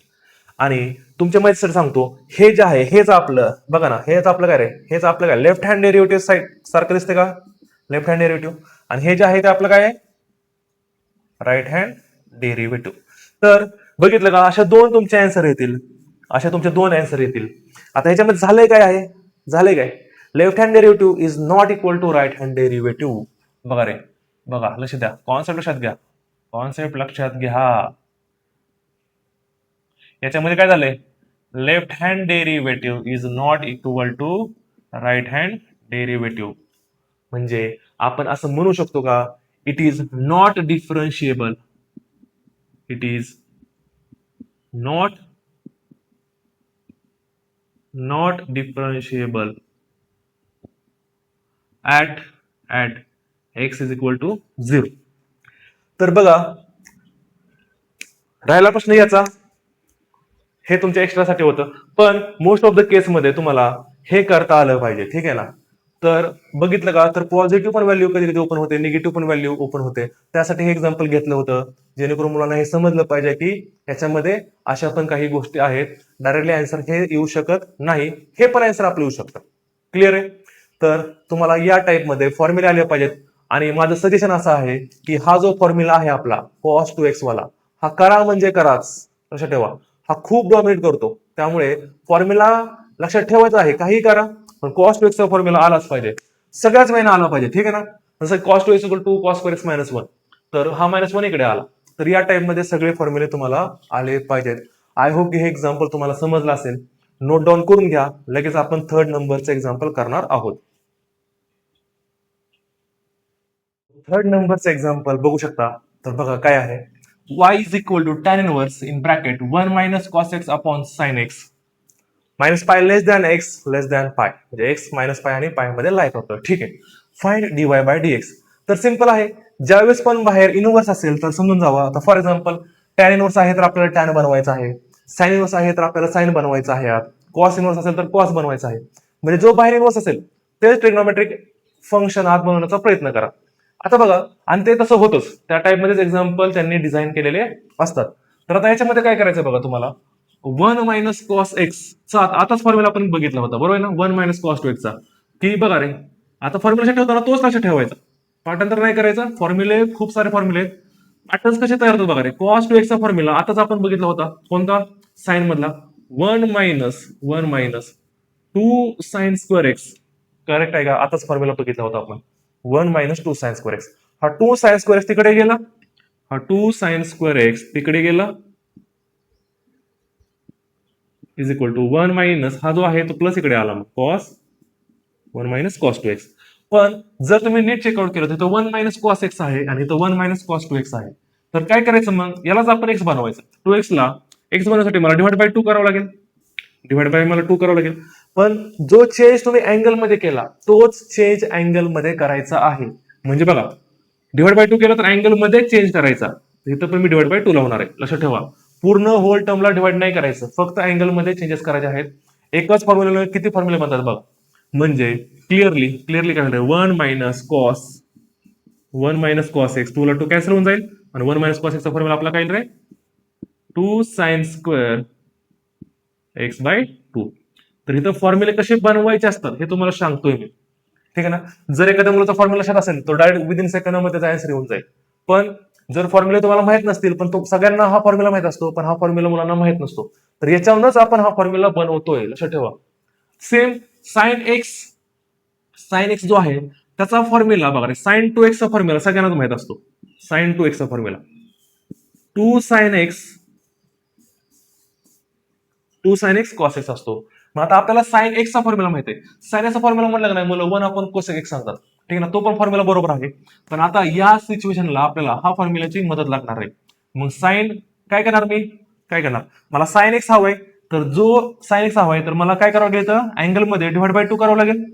आणि तुमच्या माहितीसाठी सांगतो, हे जे आहे हेच आपलं बघा ना, हेच आपलं काय लेफ्ट हँड डेरिव्हेटिव्ह साइड सारखं दिसते का, लेफ्ट हँड डेरिव्हेटिव्ह. आणि हे जे आहे ते आपलं काय आहे, राईट हँड डेरिव्हेटिव्ह. तर बघितलं का, अशा दोन तुमचे आन्सर येतील. आता ह्याच्यामध्ये झालंय काय, left hand derivative is not equal to right hand derivative. बघा लक्ष द्या, कॉन्सेप्ट लक्षात घ्या. याच्यामध्ये काय झालंय, left hand derivative is not equal to right hand derivative. म्हणजे आपण असं म्हणू शकतो का, it is not differentiable, at x is equal to 0. तर बघा राहिला प्रश्न याचा, हे तुमच्या एक्स्ट्रा साठी होतं. पण मोस्ट ऑफ द केस मध्ये तुम्हाला हे करता आलं पाहिजे. ठीक आहे ना? तर बघितलं का, तर पॉझिटिव्ह पण व्हॅल्यू कधी कधी ओपन होते, निगेटिव्ह पण व्हॅल्यू ओपन होते. त्यासाठी हे एक्झाम्पल घेतलं होतं, जेणेकरून मुलांना हे समजलं पाहिजे की याच्यामध्ये अशा पण काही गोष्टी आहेत, डायरेक्टली आन्सर हे येऊ शकत नाही, हे पण आन्सर आपलं येऊ शकतं. क्लिअर आहे? तर तुम्हाला या टाइप मध्ये फॉर्म्युले आले पाहिजेत. आणि माझं सजेशन असं आहे की हा जो फॉर्म्युला आहे आपला cos 2x वाला, हा करा म्हणजे कराच, लक्षात ठेवा, हा खूप डॉमिनेट करतो. त्यामुळे फॉर्म्युला लक्षात ठेवायचा आहे, काही करा पण cos 2x चा फॉर्म्युला आलाच पाहिजे, सगळ्याच वेळेला आला पाहिजे. ठीक आहे ना? जसं cos 2x = cos 2x - 1, तर हा -1 इकडे आला. तर या टाइप मध्ये सगळे फॉर्म्युले तुम्हाला आले पाहिजेत. आय होप की हे एक्झाम्पल तुम्हाला समजलं असेल. नोट डाऊन करून घ्या, लगेच आपण 3rd नंबरचं एक्झाम्पल करणार आहोत. थर्ड नंबरचं एक्झाम्पल बघू शकता. तर बघा काय आहे, y is equal to tan inverse in bracket 1 minus cos x upon sine x minus pi less than x less than pi, म्हणजे एक्स मायनस पाय आणि पाय मध्ये लाईक होतं. ठीक आहे. Find dy by dx. तर सिंपल आहे, ज्यावेळेस पण बाहेर इनवर्स असेल तर समजून जावा. आता फॉर एक्झाम्पल टॅन इनवर्स आहे तर आपल्याला टॅन बनवायचं आहे, साइन इनवर्स आहे तर आपल्याला साइन बनवायचं आहे, कॉस इनवर्स असेल तर कॉस बनवायचं आहे. म्हणजे जो बाहेर इनवर्स असेल तेच ट्रिग्नोमेट्रिक फंक्शन आत बनवण्याचा प्रयत्न करा. आता बघा, आणि ते तसं होतच, त्या टाइपमध्येच एक्झाम्पल त्यांनी डिझाईन केलेले असतात. तर आता याच्यामध्ये काय करायचं बघा तुम्हाला, 1 मायनस कॉस एक्स चा आताच फॉर्म्युला आपण बघितला होता, बरोबर आहे ना, 1 मायनस कॉस टू एक्सचा. की बघा रे, आता फॉर्म्युला ठेवताना तोच लक्षात ठेवायचा, पाठांतर नाही करायचं. फॉर्म्युले खूप सारे फॉर्म्युले आहेत, पॅटर्न्स कसे तयार होतात बघा रे. कॉस टू एक्सचा फॉर्म्युला आताच आपण बघितला होता, कोणता, साइन मधला, 1 minus 2 sine square x. Correct आहे का, आताच फॉर्म्युला बघितला होता आपण, 1 मायनस 2 साइन स्क्वेअर एक्स. हा 2 साइन स्क्वेअर एक्स तिकडे गेला, हा 2 साइन स्क्वेअर एक्स तिकडे गेला, इज इक्वल टू 1 मायनस हा जो आहे तो प्लस इकडे आला, मग cos 1 minus cos two x. पण जर तुम्ही नीट चेकआउट केलं तर 1 मायनस कॉस एक्स आहे आणि तो 1 मायनस कॉस टू एक्स आहे. तर काय करायचं मग, यालाच आपण एक्स बनवायचं. टू एक्स ला एक्स बनवण्यासाठी मला डिवाइड बाय 2 करावं लागेल, डिवाइड बाय मला 2 करावं लागेल. पण जो चेंज तुम्ही अँगल मध्ये केला तोच चेंज अँगल मध्ये करायचा आहे. म्हणजे बघा, डिवाइड बाय 2 केला तर अँगल मध्ये चेंज करायचा, इथं पण मी डिवाइड बाय 2 लावणार आहे. लक्षात ठेवा, पूर्ण होल टर्मला डिवाइड नाही करायचं, फक्त अँगल मध्ये चेंजेस करायचे आहेत. एकाच फॉर्म्युला किती फॉर्म्युले बनतात बघ. म्हणजे क्लिअरली काय होतं, 1 मायनस कॉस एक्स, 2 ला 2 कॅन्सल होऊन जाईल आणि 1 मायनस कॉस एक्सचा फॉर्म्युला आपला काय रे, 2 साइन स्क्वेअर एक्स बाय 2. तर इथं फॉर्म्युले कसे बनवायचे असतात हे तुम्हाला सांगतोय मी, ठीक आहे ना. जर एखाद्या मुलाचा फॉर्म्युला लक्षात असेल तो डायरेक्ट विदिन सेकंदामध्ये त्याचा आन्सर येऊन जाईल. पण जर फॉर्म्युले तुम्हाला माहित नसतील, पण तो सगळ्यांना हा फॉर्म्युला माहित असतो, पण हा फॉर्म्युला मुलांना माहित नसतो, तर याच्यावरूनच आपण हा फॉर्म्युला बनवतोय, लक्षात ठेवा. सेम साइन एक्स जो आहे त्याचा फॉर्म्युला बघा, साइन टू एक्सचा फॉर्म्युला सगळ्यांनाच माहित असतो. साइन टू एक्सचा formula 2 sine x cos x असतो. मग आता आपल्याला साइन एक्सचा फॉर्म्युला माहिती आहे, साइन एक्सचा फॉर्म्युला म्हटलं का नाही मुलं, 1 अपॉन कोस एक्स सांगतात, ठीक आहे ना, तो पण फॉर्म्युला बरोबर आहे. पण आता या सिच्युएशनला आपल्याला हा फॉर्म्युलाची मदत लागणार आहे. मग साइन काय करणार, मी काय करणार, मला साइन एक्स हवंय, तर जो साइन एक्स हवाय तर मला काय करावं लागेल, अँगल मध्ये डिवाइड बाय 2 करावं लागेल.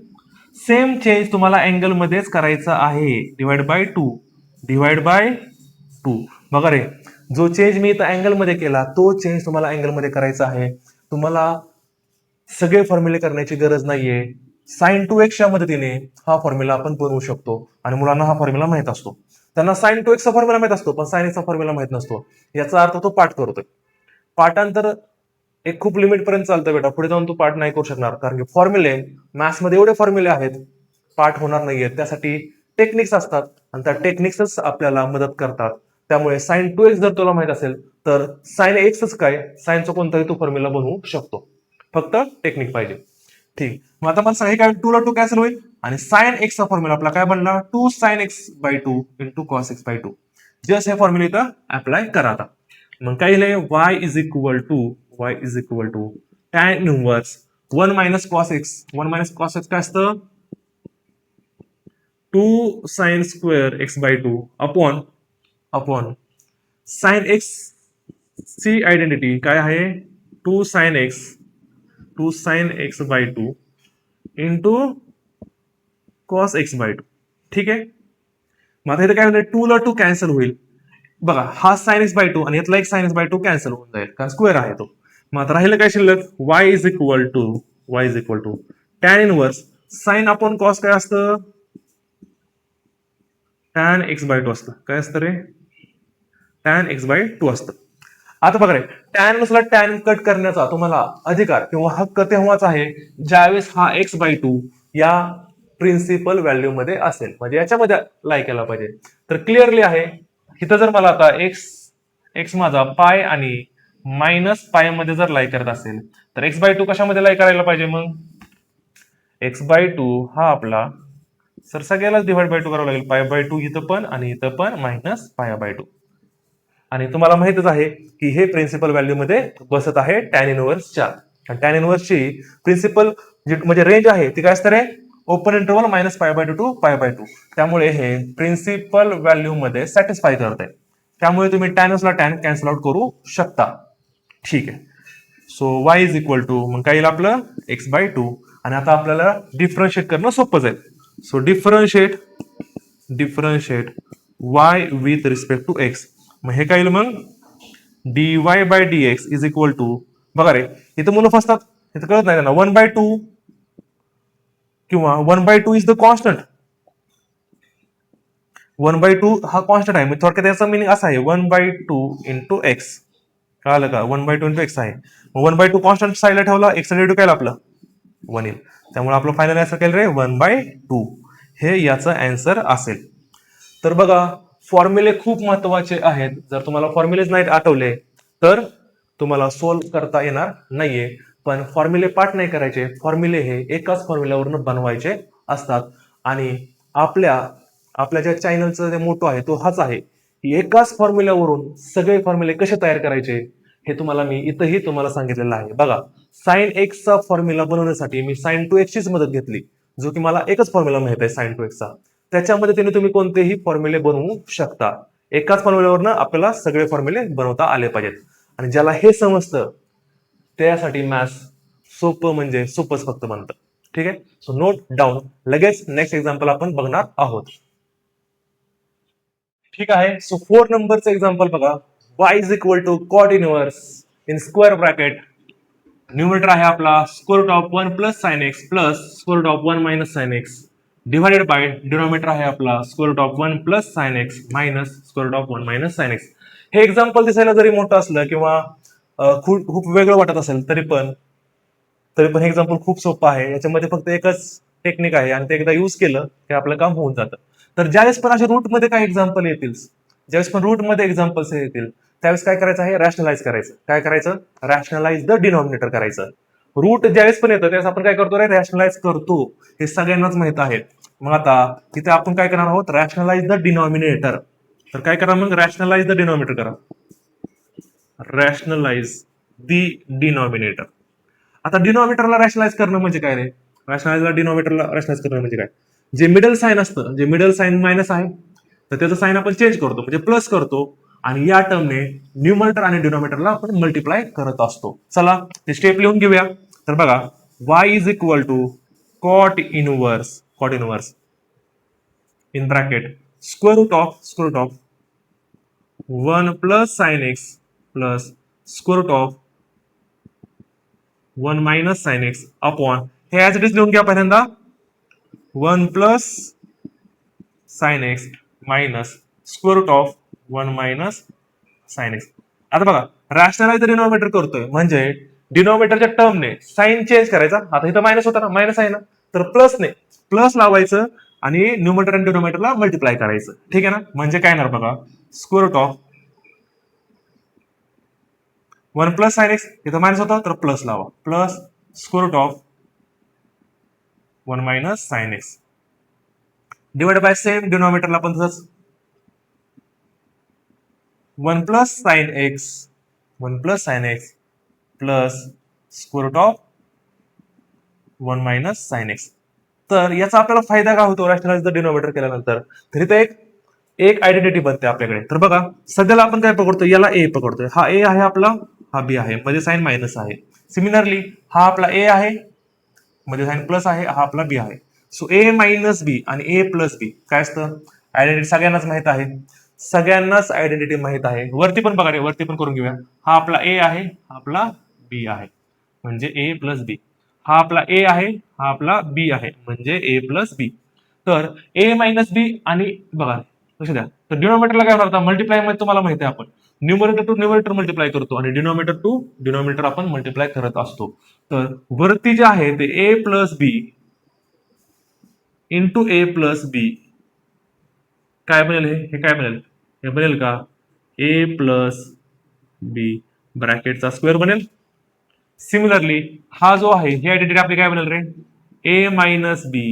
सेम चेंज तुम्हाला अँगल मध्येच करायचा आहे, डिवाइड बाय 2 बघा रे, जो चेंज मी इथं अँगल मध्ये केला तो चेंज तुम्हाला अँगल मध्ये करायचा आहे. तुम्हाला सगळे फॉर्म्युले करण्याची गरज नाहीये. साइन टू एक्सच्या मदतीने हा फॉर्म्युला आपण बनवू शकतो आणि मुलांना हा फॉर्म्युला माहित असतो. त्यांना साइन टू एक्सचा फॉर्म्युला माहित असतो, पण साइन एक्सचा फॉर्म्युला माहित नसतो. याचा अर्थ तो पाठ करतोय. पाठांतर एक खूप लिमिट पर्यंत चालतं बेटा, पुढे जाऊन तू पाठ नाही करू शकणार, कारण की फॉर्म्युले मॅथ्स मध्ये एवढे फॉर्म्युले आहेत, पाठ होणार नाहीयेत. त्यासाठी टेक्निक्स असतात आणि त्या टेक्निक्सच आपल्याला मदत करतात. त्यामुळे साइन टू एक्स जर तुला माहित असेल तर साइन एक्सच काय, साइनचा कोणताही तू फॉर्म्युला बनवू शकतो, फक्त टेक्निक पाहिजे. ठीक, मग आता मला सांगा काय, 2 ला 2 कॅन्सल होईल आणि साइन एक्सचा फॉर्म्युला आपला काय बनला, 2 sine x by 2 into cos x by 2. Just हे फॉर्म्युला इथं अप्लाय करा आता. मग काय लिहिले, y is equal to tan inverse 1 minus cos x. 1 minus cos x काय असतं, 2 sine square x by 2 upon sine x ची आयडेंटिटी काय आहे, 2 sine x by 2 into cos x by 2. ठीक आहे. मग आता इथे काय होईल, 2 ला 2 कॅन्सल होईल. बघा, हा साइन एक्स बाय 2 आणि यातला एक साइन एक्स बाय 2 कॅन्सल होऊन जाईल, कारण स्क्वेअर आहे तो. मग आता राहिलं काय शिल्लक, y is equal to tan inverse sine upon cos काय असतं, टॅन एक्स बाय 2 असतं. काय असतं रे, टॅन एक्स बाय 2 असतं. आता बघा रे, टॅन नुसला टॅन कट करण्याचा तुम्हाला अधिकार किंवा हक्क तेव्हाच आहे ज्यावेळेस हा एक्स बाय 2 या प्रिन्सिपल व्हॅल्यू मध्ये असेल, म्हणजे याच्यामध्ये लाई केला पाहिजे. तर क्लिअरली आहे, इथं जर मला आता एक्स माझा पाय आणि मायनस पाय मध्ये जर लाई करत असेल तर एक्स बाय 2 कशामध्ये लाई करायला पाहिजे, मग एक्स बाय 2 हा आपला सर सगळ्यालाच डिवाइड बाय 2 करावं लागेल, पाय बाय 2 इथं पण आणि इथं पण मायनस पाय बाय 2. आणि तुम्हाला माहितच आहे की हे प्रिन्सिपल व्हॅल्यू मध्ये बसत आहे टॅन इनव्हर्सच्या. आणि टॅन इनव्हर्सची प्रिन्सिपल म्हणजे रेंज आहे ती काय असतं रे, open interval minus pi by two to pi by two. त्यामुळे हे प्रिन्सिपल व्हॅल्यू मध्ये सॅटिस्फाय करत आहे. त्यामुळे तुम्ही टॅनसला टॅन कॅन्सल आउट करू शकता. ठीक आहे. So y is equal to मग काय येईल आपलं एक्स बाय टू. आणि आता आपल्याला डिफरन्शिएट करणं सोपं जाईल. So differentiate y with respect to x. मग हे काय येईल मग dy by dx is equal to बघा रे इथं मुलं फसतात. इथं कळत नाही त्यांना 1/2 किंवा 1/2 इज द कॉन्स्टंट. 1/2 हा कॉन्स्टंट आहे. म्हणजे थोडक्यात याचा मिनिंग असा आहे 1/2 इंटू एक्स. कळालं का 1/2 इंटू एक्स आहे. मग 1/2 कॉन्स्टंट साईडला ठेवला एक्स रेडिओ काय आपलं 1 येईल. त्यामुळे आपलं फायनल आन्सर काय रे 1/2 हे याचं आन्सर असेल. तर बघा फॉर्म्युले खूप महत्वाचे आहेत. जर तुम्हाला फॉर्म्युलेच नाहीत आठवले तर तुम्हाला सोल्व करता येणार नाहीये. पण फॉर्म्युले पाठ नाही करायचे. फॉर्म्युले हे एकाच फॉर्म्युल्यावरून बनवायचे असतात. आणि आपल्या ज्या चॅनलचा जे मोटो आहे तो हाच आहे की एकाच फॉर्म्युल्यावरून सगळे फॉर्म्युले कसे तयार करायचे हे तुम्हाला मी इथंही तुम्हाला सांगितलेलं आहे. बघा साइन एक्सचा फॉर्म्युला बनवण्यासाठी मी साइन टू एक्सचीच मदत घेतली, जो की मला एकच फॉर्म्युला माहित आहे साइन टू एक्सचा. त्याच्या मदतीने तुम्ही कोणतेही फॉर्म्युले बनवू शकता. एकाच फॉर्म्युल्यावरनं आपल्याला सगळे फॉर्म्युले बनवता आले पाहिजेत. आणि ज्याला हे समजतं त्यासाठी मॅथ्स सोपं म्हणजे सोपंच फक्त बनतं. ठीक आहे. So note down. लगेच नेक्स्ट एक्झाम्पल आपण बघणार आहोत. ठीक आहे. सो 4 नंबरचं एक्झाम्पल बघा. y is equal to cot inverse in square bracket. Numerator आहे आपला square root of 1 plus sine x plus square root of 1 minus sine x divided by denominator आहे आपला square root of 1 plus sine x minus square root of 1 minus sine x. हे example दिसायला जरी मोठं असलं किंवा खूप वेगळं वाटत असेल तरी पण हे एक्झाम्पल खूप सोपं आहे. याच्यामध्ये फक्त एकच टेक्निक आहे आणि ते एकदा युज केलं की आपलं काम होऊन जातं. तर ज्यावेळेस पण अशा रूट मध्ये काही एक्झाम्पल येतील, ज्यावेळेस पण रूट मध्ये एक्झाम्पल्स येतील त्यावेळेस काय करायचं आहे रॅशनलाइज करायचं. काय करायचं रॅशनलाइज द डिनॉमिनेटर करायचं. रूट ज्यावेळेस पण येतं त्यावेळेस आपण काय करतो रे रॅशनलाइज करतो. हे सगळ्यांनाच माहित आहे. मग आता तिथे आपण काय करणार आहोत रॅशनलाइज द डिनॉमिनेटर. तर काय करा मग रॅशनलाइज द डिनॉमिनेटर करा. रॅशनलाइज दी डिनॉमिनेटर. आता डिनॉमिनेटरला रॅशनलाइज करणं म्हणजे काय रे रॅशनलाइजला डिनॉमिनेटरला रॅशनलाइज करणं म्हणजे काय जे मिडल साइन असतं जे मिडल साइन मायनस आहे तर त्याचं साइन आपण चेंज करतो म्हणजे प्लस करतो आणि या टर्मने न्यूमरेटर आणि डिनॉमिनेटरला आपण मल्टिप्लाय करत असतो. चला ते स्टेप लिहून घेऊया. तर बघा y is equal to cot inverse in bracket square root of 1 plus sine x plus square root of 1 minus sine x upon हे ऍज इट इज लिहून घ्या पहिल्यांदा 1 plus sine x minus square root of 1 minus sine x. आता बघा rationalise denominator करतोय म्हणजे डिनॉमिनेटरच्या टर्मने sign change करायचा. आता इथं मायनस होता ना मायनस आहे ना तर प्लस लावायचं आणि न्यूमरेटर आणि डिनॉमिनेटरला मल्टिप्लाय करायचं. ठीक आहे ना. म्हणजे काय येणार बघा square root of 1 plus sine x इथं मायनस होता तर प्लस लावा plus square root of 1 minus sine x divide by same डिनॉमिनेटरला पण तसंच 1 plus sine x plus square root of 1 minus sine x. तर याचा आपल्याला फायदा काय होतो रॅशनलाइज द डिनॉमिनेटर केल्यानंतर तर इथे एक आयडेंटिटी बनते आपल्याकडे. तर बघा सध्याला आपण काय पकडतो याला ए पकडतोय. हा ए आहे आपला हा बी आहे मध्ये साइन मायनस आहे. सिमिलरली हा आपला ए आहे मध्ये साइन प्लस आहे हा आपला बी आहे. सो ए मायनस बी आणि ए प्लस बी काय असतं आयडेंटिटी सगळ्यांनाच आयडेंटिटी माहित आहे. वरती पण बघा रे वरती पण करून घेऊया. हा आपला ए आहे हा आपला बी आहे म्हणजे ए प्लस बी. हा आपला ए आहे हा आपला बी आहे म्हणजे ए प्लस बी. तर ए मायनस बी आणि बघा लक्ष द्या तर डिनॉमिनेटरला काय होणार मल्टिप्लाय मध्ये तुम्हाला माहिती आहे आपण न्यूमरेटर टू न्यूमरेटर मल्टिप्लाय करतो आणि डिनॉमिनेटर टू डिनॉमिनेटर आपण मल्टिप्लाय करत असतो. तर वरती जे आहे ते ए प्लस बी इंटू ए प्लस बी काय बनेल हे काय बनेल हे बनेल का ए प्लस बी ब्रॅकेटचा स्क्वेअर बनेल. सिमिलरली हा जो आहे ही आयडेंटिटी आपली काय बनेल रे ए मायनस बी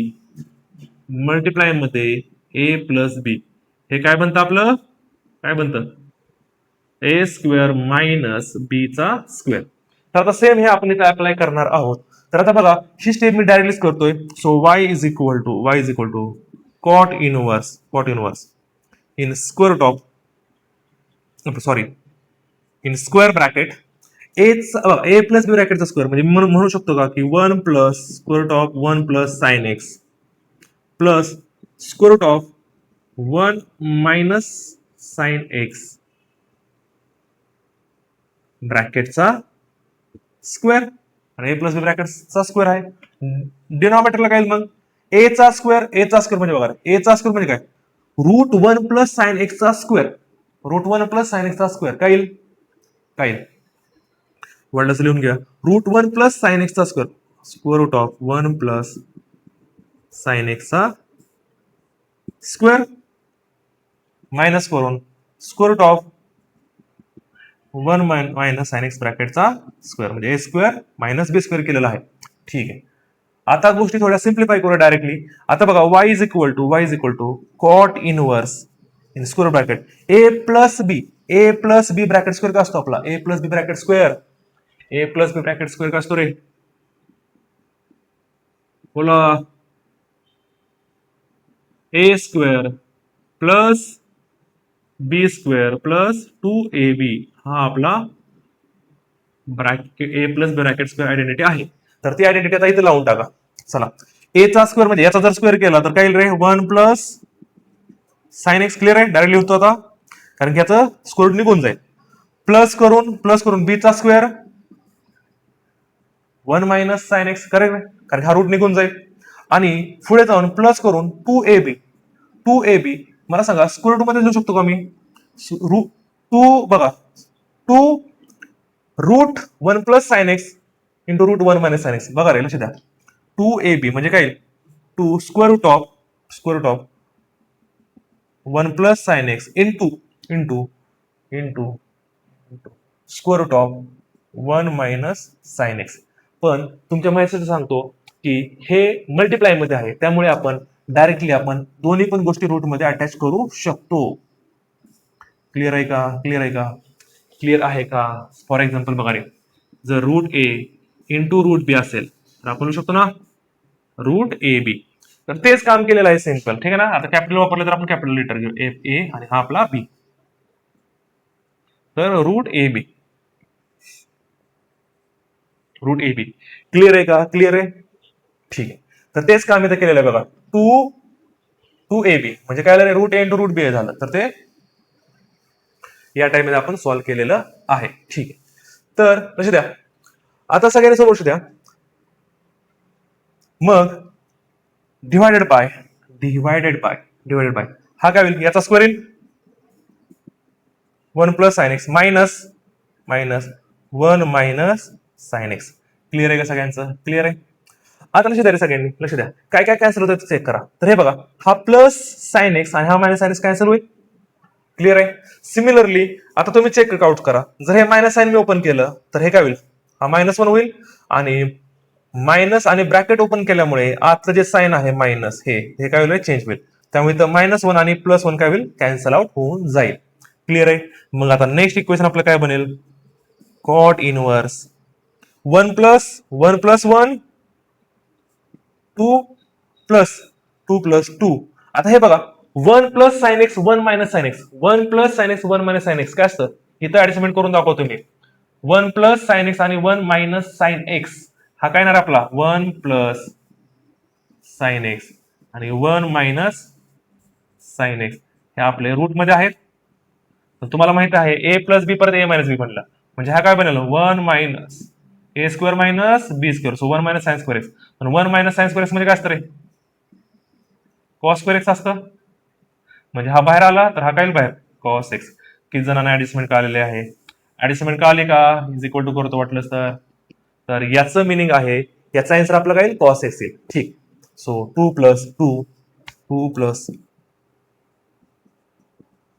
मल्टिप्लाय मध्ये ए प्लस बी हे काय बनतं आपलं काय बनतं ए स्क्वेअर मायनस बी चा स्क्वेअर. तर आता सेम हे आपण इथे अप्लाय करणार आहोत. तर आता बघा ही स्टेप मी डायरेक्टलीच करतोय. So y is equal to cot inverse in square root of sorry in square bracket A plus B ब्रॅकेटचा स्क्वेअर म्हणजे म्हणू शकतो का की 1 plus square root of 1 plus sine x plus square root of 1 minus sine x ब्रॅकेटचा square आणि A plus B ब्रॅकेटचा square आहे. डिनॉमिनेटरला काय मग ए चा स्क्वेअर म्हणजे बघा ए चा स्क्वेअर म्हणजे काय √1 प्लस साइन एक्सचा स्क्वेअर √1 प्लस साइन एक्सचा स्क्वेअर काय येईल वर्डच लिहून घ्या √1 प्लस साइन एक्सचा square square root of 1 plus sine एक्सचा स्क्वेअर मायनस करून square root of 1 minus sine x ब्रॅकेटचा स्क्वेअर म्हणजे A square minus B square केलेला आहे. ठीक आहे. आता गोष्टी थोड्या सिम्प्लिफाय करूया डायरेक्टली. आता बघा y is equal to cot inverse in square bracket A plus B bracket square का असतो आपला A plus B bracket square का असतो रे बोला A square plus B square plus 2ab हा आपला bracket A plus B bracket square identity आहे. तर ती आयडेंटिटी आता इथे लावून टाका. चला ए चा स्क्वेअर म्हणजे याचा जर स्क्वेअर केला तर काय येईल रे 1 प्लस साइन एक्स क्लिअर आहे डायरेक्टली होतो आता कारण की याचं स्क्वेअर निघून जाईल प्लस करून बी चा square 1 minus sine x correct आहे कारण हा रूट निघून जाईल आणि पुढे जाऊन प्लस करून 2ab मला सांगा स्क्वेअर रूट मध्ये लिहू शकतो का मी 2 बघा 2 √1 plus sine x into √1 minus sine x बघा रे लक्ष द्या 2ab म्हणजे काय 2 square root of 1 plus sine x into square root of 1 minus sine x. पण तुमच्या माहितीसाठी सांगतो की हे मल्टिप्लाय मध्ये आहे त्यामुळे आपण डायरेक्टली दोन्ही पण गोष्टी रूट मध्ये अटॅच करू शकतो. क्लिअर आहे का फॉर एक्झाम्पल बघा रे जर √a इंटू √b असेल तर आपण शकतो ना √ab तर तेच काम केलेलं आहे सिंपल ठीक आहे ना. आता कॅपिटल वापरलं तर आपण कॅपिटल लेटर घेऊ a आणि हा आपला b तर √ab क्लिअर आहे ठीक आहे. तर तेच काम इथं केलेलं आहे बघा 2ab म्हणजे काय झालं √a इंटू √b झालं तर ते या टाइम मध्ये आपण सॉल्व्ह केलेलं आहे. ठीक आहे. तर लक्ष द्या आता सगळ्यांनी समोर लक्ष द्या मग डिवायडेड बाय हा काय होईल याचा स्क्वेअर येईल 1 plus sine x minus 1 minus sine x. Clear आहे का सगळ्यांचं क्लिअर आहे. आता लक्ष द्या रे सगळ्यांनी लक्ष द्या काय कॅन्सल होतं चेक करा. तर हे बघा हा प्लस साइन एक्स आणि हा मायनस साइन एक्स कॅन्सल होईल. क्लिअर आहे. सिमिलरली आता तुम्ही चेक आउट करा जर हे मायनस साइन मी ओपन केलं तर हे काय होईल हा -1 होईल आणि मायनस आणि ब्रॅकेट ओपन केल्यामुळे आतलं जे साइन आहे मायनस हे काय होईल चेंज होईल त्यामुळे इथं -1 आणि +1 काय होईल कॅन्सल आउट होऊन जाईल. क्लिअर आहे. मग आता नेक्स्ट इक्वेशन आपलं काय बनेल कॉट इनवर्स 1 प्लस 1 2 प्लस 2 आता हे बघा 1 plus sine x 1 minus sine x 1 plus sine x 1 minus sine x काय असतं इथं ऍडजस्टमेंट करून दाखवतो मी 1 प्लस साइन एक्स आणि 1 मायनस साइन एक्स हा काय येणार आपला 1 प्लस साइन एक्स आणि 1 मायनस साइन एक्स हे आपले रूट मध्ये आहेत. तुम्हाला माहित आहे ए प्लस बी परत ए मायनस बी बनला म्हणजे हा काय बनेल 1 minus A square minus B square so 1 minus sine square x आणि 1 मायनस साइन स्क्वेअर एक्स म्हणजे काय असतं रे कॉस स्क्वेअर एक्स असतं म्हणजे हा बाहेर आला तर हा काय बाहेर कॉस एक्स. किती जणांना ऍडजस्टमेंट आलेले आहे ऍडजस्टमेंट आले का इज इक्वल टू करतो वाटलं तर याचं मिनिंग आहे याचा आन्सर आपला काय कॉस एक्स येईल. ठीक so 2 plus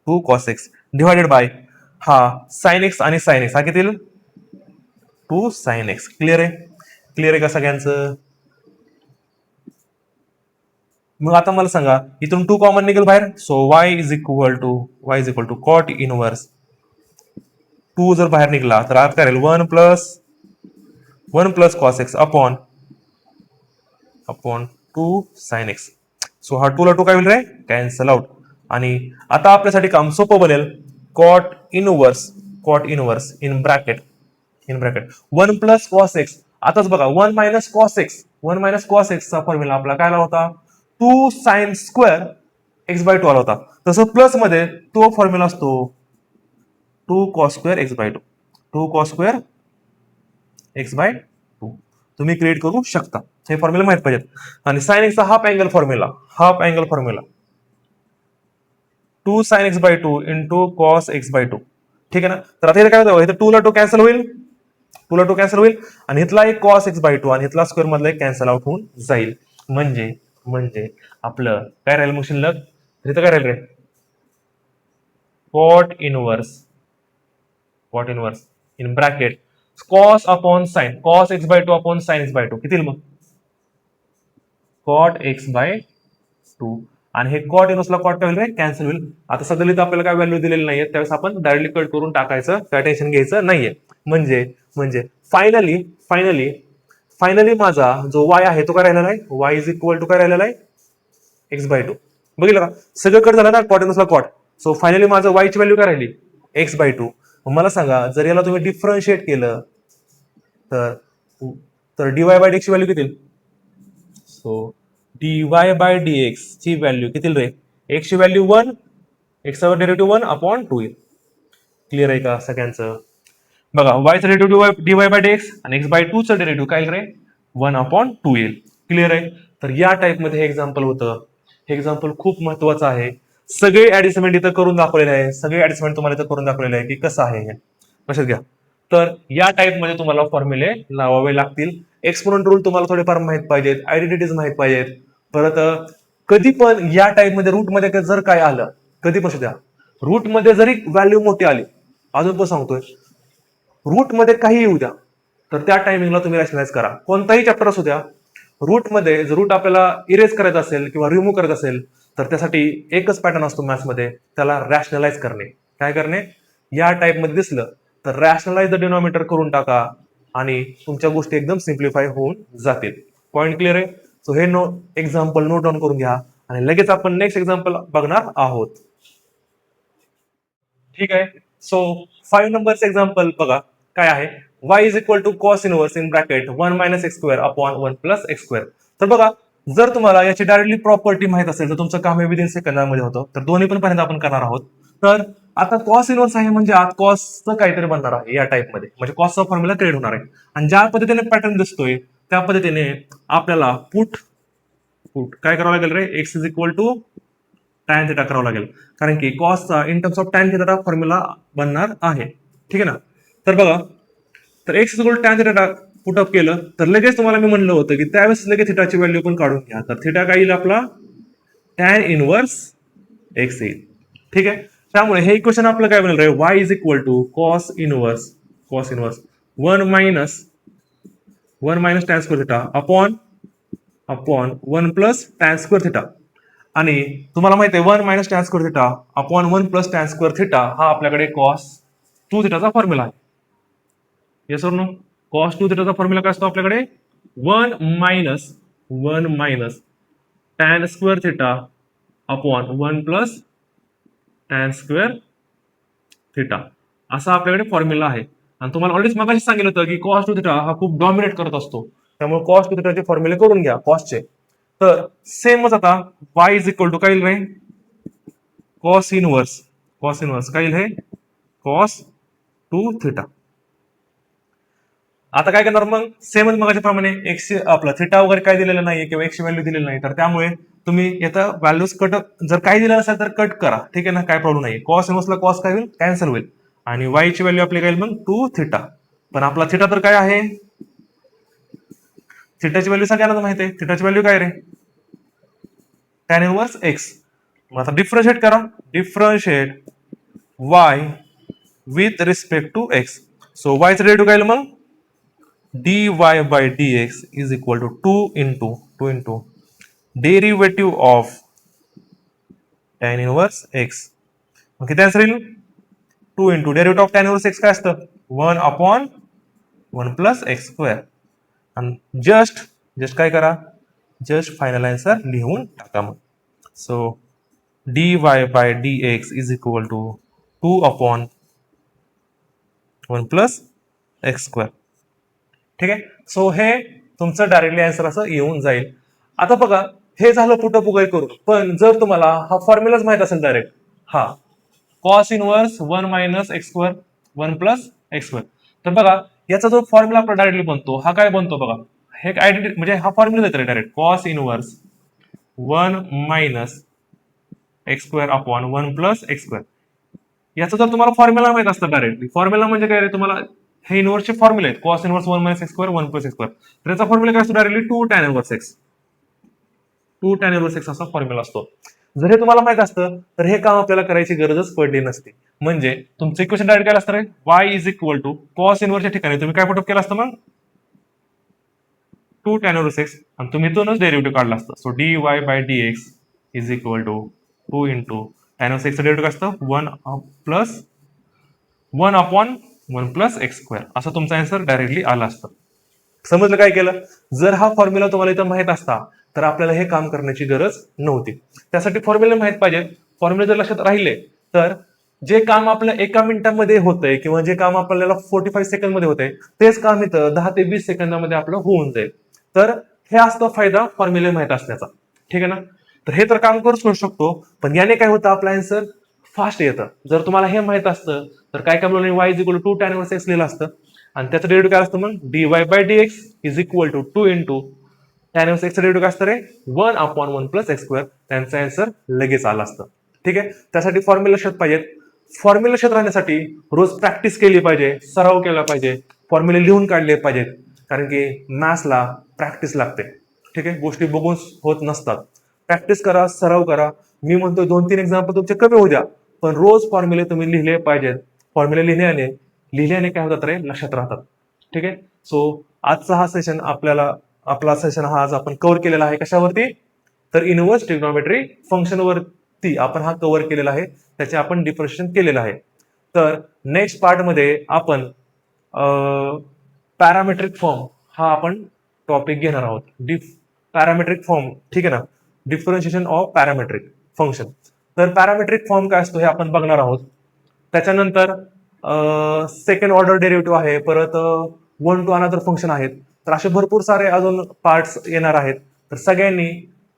2 cos x divided by हा साइन एक्स आणि साइन एक्स हा किती 2 साइन एक्स. क्लिअर आहे का सगळ्यांचं. मग आता मला सांगा इथून 2 कॉमन निघेल बाहेर so y is equal to cot inverse 2 जर बाहेर निघला तर आता काय राहील 1 plus cos x upon upon 2 sine x. So हा 2 ला 2 काय होईल रे, कॅन्सल आउट. आणि आता आपल्यासाठी काम सोपं बनेल. Cot inverse in bracket 1 plus cos x. आताच बघा 1 मायनस कॉस एक्स चा फॉर्म्युला आपला काय आला होता, 2 साइन स्क्वेअर एक्स बाय 2 आला होता. तसं प्लस मध्ये तो फॉर्म्युला असतो 2 कॉस स्क्वेअर एक्स बाय 2. तुम्ही क्रिएट करू शकता, हे फॉर्म्युला माहित पाहिजेत. आणि साइन एक्सचा half angle formula 2 sine x by 2 into cos x by 2. ठीक आहे ना. तर आता इथे काय होतं, इथे 2 ला 2 कॅन्सल होईल आणि इथला एक कॉस एक्स बाय 2 आणि इथला स्क्वेअर मधला एक कॅन्सल आउट होऊन जाईल. म्हणजे आपलं काय राहील मग शिल्लक, इथं काय राहील रे, cot inverse in bracket cos upon sine, cos x by 2 upon sine x by 2 किती मग कॉट एक्स बाय 2. आणि हे कॉट इनवर्सला कॉट काय होईल रे, कॅन्सल होईल. आता सध्या इथं आपल्याला काय व्हॅल्यू दिलेली नाहीये, त्यावेळेस आपण डायरेक्टली कट करून टाकायचं, काय टेन्शन घ्यायचं नाहीये. म्हणजे फायनली माझा जो y आहे तो काय राहिलेला आहे, y इज इक्वल टू काय राहिलेला आहे, एक्स बाय 2. बघितलं का, सगळं कट झालं ना, कॉट इनवर्सला कॉट. सो फायनली माझं y ची व्हॅल्यू काय राहिली, एक्स बाय 2. मला सांगा, जर याला तुम्ही डिफरन्शिएट केलं तर dy बाय dx ची व्हॅल्यू किती? सो dy बाय dx ची व्हॅल्यू किती रे, x ची व्हॅल्यू 1, एक्सचा डेरिव्हेटिव्ह 1 अपॉन 2 येईल. क्लिअर आहे का सगळ्यांचं? बघा y चा डेरिव्हेटिव्ह dy बाय dx आणि x बाय 2 चा डेरिव्हेटिव्ह काय रे, 1 अपॉन 2 येईल. क्लिअर आहे. तर या टाइप मध्ये हे एक्झाम्पल होतं. हे एक्झाम्पल खूप महत्वाचं आहे. सगळे ऍडिशनमेंट इथं करून दाखवलेले आहे, तुम्हाला इथं करून दाखवलेले आहे की कसं आहे हे लक्षात घ्या. तर या टाइप मध्ये तुम्हाला फॉर्म्युले लावावे लागतील. एक्सपोनेंट रूल तुम्हाला थोडेफार माहित पाहिजेत, आयडेंटिटीज माहित पाहिजेत. परत कधी पण या टाइप मध्ये रूट मध्ये जर काय आलं, कधी पण द्या रूट मध्ये जरी व्हॅल्यू मोठी आली, अजून पण सांगतोय रूट मध्ये काही येऊ द्या, तर त्या टायमिंगला तुम्ही रॅशनलाइज करा. कोणताही चॅप्टर असू द्या, रूट मध्ये जर रूट आपल्याला इरेज करायचा असेल किंवा रिमूव्ह करायचं असेल, तर त्यासाठी एकच पॅटर्न असतो मॅथ्स मध्ये, त्याला रॅशनलाइज करणे. काय करणे, या टाइप मध्ये दिसलं तर रॅशनलाइज द डिनॉमिनेटर करून टाका आणि तुमच्या गोष्टी एकदम सिम्प्लिफाय होऊन जातील. पॉइंट क्लिअर आहे. सो हे एक्झाम्पल नोट डाऊन करून घ्या आणि लगेच आपण नेक्स्ट एक्झाम्पल बघणार आहोत. ठीक आहे. सो 5 नंबरचं एक्झाम्पल बघा काय आहे, y is equal to cos inverse in bracket 1 minus x square upon 1 plus x square. तर बघा, जर तुम्हाला याची डायरेक्टली प्रॉपर्टी माहित असेल तर तुमचं काम हे विदिन सेकंदामध्ये होतं. तर दोन्ही पण पर्यंत आपण करणार आहोत. तर आता कॉस इनवर्स आहे म्हणजे आज कॉसचं काहीतरी बनणार आहे या टाइप मध्ये, म्हणजे कॉसचा फॉर्म्युला क्रिएट होणार आहे. आणि ज्या पद्धतीने पॅटर्न दिसतोय त्या पद्धतीने आपल्याला पुट काय करावं लागेल रे, x is equal to tan theta करावं लागेल, कारण की कॉसचा in terms of tan theta formula बनणार आहे. ठीक आहे ना. तर बघा, तर x equal tan theta put up केलं तर लगेच तुम्हाला मी म्हणलं होतं की त्यावेळेस लगेच थिटाची व्हॅल्यू पण काढून घ्या. तर थिटा काय येईल आपला, टॅन इनवर्स एक्स येईल. ठीक आहे. त्यामुळे हे इक्वेशन आपलं काय बनेल रे, y is equal to cos inverse 1 minus tan square theta upon 1 plus tan square theta. आणि तुम्हाला माहिती आहे 1 minus tan square theta upon 1 plus tan square theta हा आपल्याकडे कॉस 2 थिटाचा फॉर्म्युला आहे. येस और नो, कॉस 2 थिटाचा फॉर्म्युला काय असतो आपल्याकडे, 1 minus tan square theta upon 1 plus tan square theta असा आपल्याकडे फॉर्म्युला आहे. आणि तुम्हाला ऑलरेडी मगाशी सांगितलं होतं की कॉस 2 थिटा हा खूप डॉमिनेट करत असतो, त्यामुळे कॉस 2 थिटाचे फॉर्म्युले करून घ्या कॉसचे. तर सेमच आता y इज इक्वल टू काय येईल रे, कॉस इनवर्स काय येईल हे, कॉस 2 थिटा. आता काय करणार मग, सेमच मगाच्या प्रमाणे एक्स आपला थिटा वगैरे काय दिलेलं नाहीये किंवा एक्स व्हॅल्यू दिलेली नाही, तर त्यामुळे तुम्ही इथं व्हॅल्यूज कट, जर काही दिलं असेल तर कट करा. ठीक आहे ना, काय प्रॉब्लेम नाही. कॉस इनवर्सला कॉस काय होईल, कॅन्सल होईल आणि y ची व्हॅल्यू आपली काय येईल मग 2 थिटा. पण आपला थिटा तर काय आहे, थिटाची व्हॅल्यू सगळ्यांना माहिती आहे. थिटाची व्हॅल्यू काय रे, टॅन इनवर्स एक्स. मग आता डिफरन्शिएट करा, differentiate y with respect to x. So y चं डेरिव्हेटिव्ह काय येईल मग, dy by dx is equal to 2 into derivative of tan inverse x. मग किती आन्सर येईल, 2 into derivative of tan inverse x काय असतं, 1 अपॉन 1 प्लस एक्स स्क्वेअर. आणि जस्ट काय करा, जस्ट फायनल आन्सर लिहून टाका मग. So dy by dx is equal to 2/1 + x². ठीक आहे. सो हे तुमचं डायरेक्टली आन्सर असं येऊन जाईल. आता बघा, हे झालं पुटअप वगैरे करून, पण जर तुम्हाला हा फॉर्म्युलाच माहित असेल डायरेक्ट, हा cos इनवर्स 1 - x², 1 + x². तर बघा, याचा जो फॉर्म्युला आपला डायरेक्टली बनतो, हा काय बनतो बघा, हे आयडेंटिटी म्हणजे हा फॉर्म्युला देतो direct, cos inverse 1 - x² upon 1 + x². याचा जर तुम्हाला फॉर्म्युला माहित असतं डायरेक्टली, फॉर्म्युला म्हणजे काय रे, तुम्हाला हे इनवर्सचे फॉर्म्युले आहेत, cos इनवर्स 1 - x², 1 + x². तर याचा फॉर्म्युला काय असतो directly 2 tan inverse x. 2 tan inverse x असा फॉर्म्युला असतो. जर हे तुम्हाला माहित असतं तर हे काम आपल्याला करायची गरजच पडली नसती. म्हणजे तुमचं इक्वेशन डायरेक्ट काय असतं रे, y is equal to cos इनवर्सच्या ठिकाणी तुम्ही काय पुटअप केलं असतं मग 2 tan इनवर्स x, आणि तुम्ही इथूनच डेरिव्हेटिव्ह काढला असतं. So dy by dx is equal to 2 into tan inverse x चं डेरिव्हेटिव्ह काय असतं 1 अपॉन 1 + x². असं तुमचा आन्सर डायरेक्टली आला असतं. समजलं काय केलं? जर हा फॉर्म्युला तुम्हाला इथं माहित असता तर आपल्याला हे काम करण्याची गरज नव्हती. त्यासाठी फॉर्म्युला माहित पाहिजे. फॉर्म्युला जर लक्षात राहिले तर जे काम आपलं 1 मिनिटामध्ये होतंय किंवा जे काम आपल्याला 45 सेकंड मध्ये होतंय, तेच काम इथं 10 ते 20 सेकंदामध्ये आपलं होऊन जाईल. तर हे असतं फायदा फॉर्म्युले माहित असण्याचा. ठीक आहे ना? तर हे तर काम करू शकतो, पण याने काय होतं, आपलं आन्सर फास्ट येतं. जर तुम्हाला हे माहित असतं तर काय काय बोललं, y is equal to 2 tan inverse x लिहिलं असतं, आणि त्याचं डेरिव्हेटिव्ह काय असतं मग dy by dx is equal to 2 into tan inverse x चं डेरिव्हेटिव्ह काय असतं रे 1 अपॉन 1 + x². त्यांचं आन्सर लगेच आलं असतं. ठीक आहे. त्यासाठी फॉर्म्युला लक्षात पाहिजेत. फॉर्म्युला लक्षात राहण्यासाठी रोज प्रॅक्टिस केली पाहिजे, सराव केला पाहिजे, फॉर्म्युले लिहून काढले पाहिजेत. कारण की मॅथ्सला प्रॅक्टिस लागते. ठीक आहे. गोष्टी बघून होत नसतात. प्रॅक्टिस करा, सराव करा. मी म्हणतो 2-3 एक्झाम्पल तुमचे कमी होऊ द्या, पण रोज फॉर्म्युले तुम्ही लिहिले पाहिजेत. फॉर्म्युले लिहिल्याने काय होतात रे, लक्षात राहतात. ठीक आहे. सो आजचा हा सेशन आपला सेशन हा आज आपण कव्हर केलेला आहे. कशावरती? तर इनव्हर्स ट्रिग्नोमेट्री फंक्शन वरती आपण हा कव्हर केलेला आहे. त्याचे आपण डिफरन्शिएशन केलेलं आहे. तर नेक्स्ट पार्ट मध्ये आपण पॅरामेट्रिक फॉर्म हा आपण टॉपिक घेणार आहोत. पॅरामेट्रिक फॉर्म, ठीक आहे ना, डिफरन्शिएशन ऑफ पॅरामेट्रिक फंक्शन. तर पॅरामेट्रिक फॉर्म काय असतो हे आपण बघणार आहोत. त्याच्यानंतर सेकंड ऑर्डर डेरिव्हेटिव्ह आहे, परत 1 to अनदर फंक्शन आहेत. तर असे भरपूर सारे अजून पार्ट्स येणार आहेत. तर सगळ्यांनी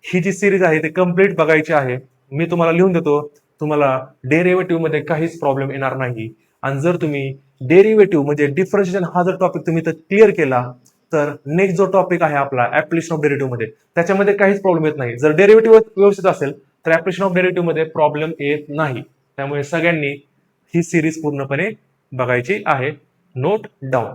ही जी सिरीज आहे ती कम्प्लीट बघायची आहे. मी तुम्हाला लिहून देतो, तुम्हाला डेरिव्हेटिव्ह मध्ये काहीच प्रॉब्लेम येणार नाही. आणि जर तुम्ही डेरिव्हेटिव्ह म्हणजे डिफरन्शिएशन हा जर टॉपिक तुम्ही क्लिअर केला, तर नेक्स्ट जो टॉपिक आहे आपला ऍप्लिकेशन ऑफ डेरिव्हेटिव्ह मध्ये, त्याच्यामध्ये काहीच प्रॉब्लेम येत नाही. जर डेरिव्हेटिव्ह व्यवस्थित असेल तर ऍप्लिकेशन ऑफ डेरिव्हेटिव्ह मध्ये प्रॉब्लेम येत नाही. त्यामुळे सगळ्यांनी ही सिरीज पूर्णपणे बघायची आहे. Note down.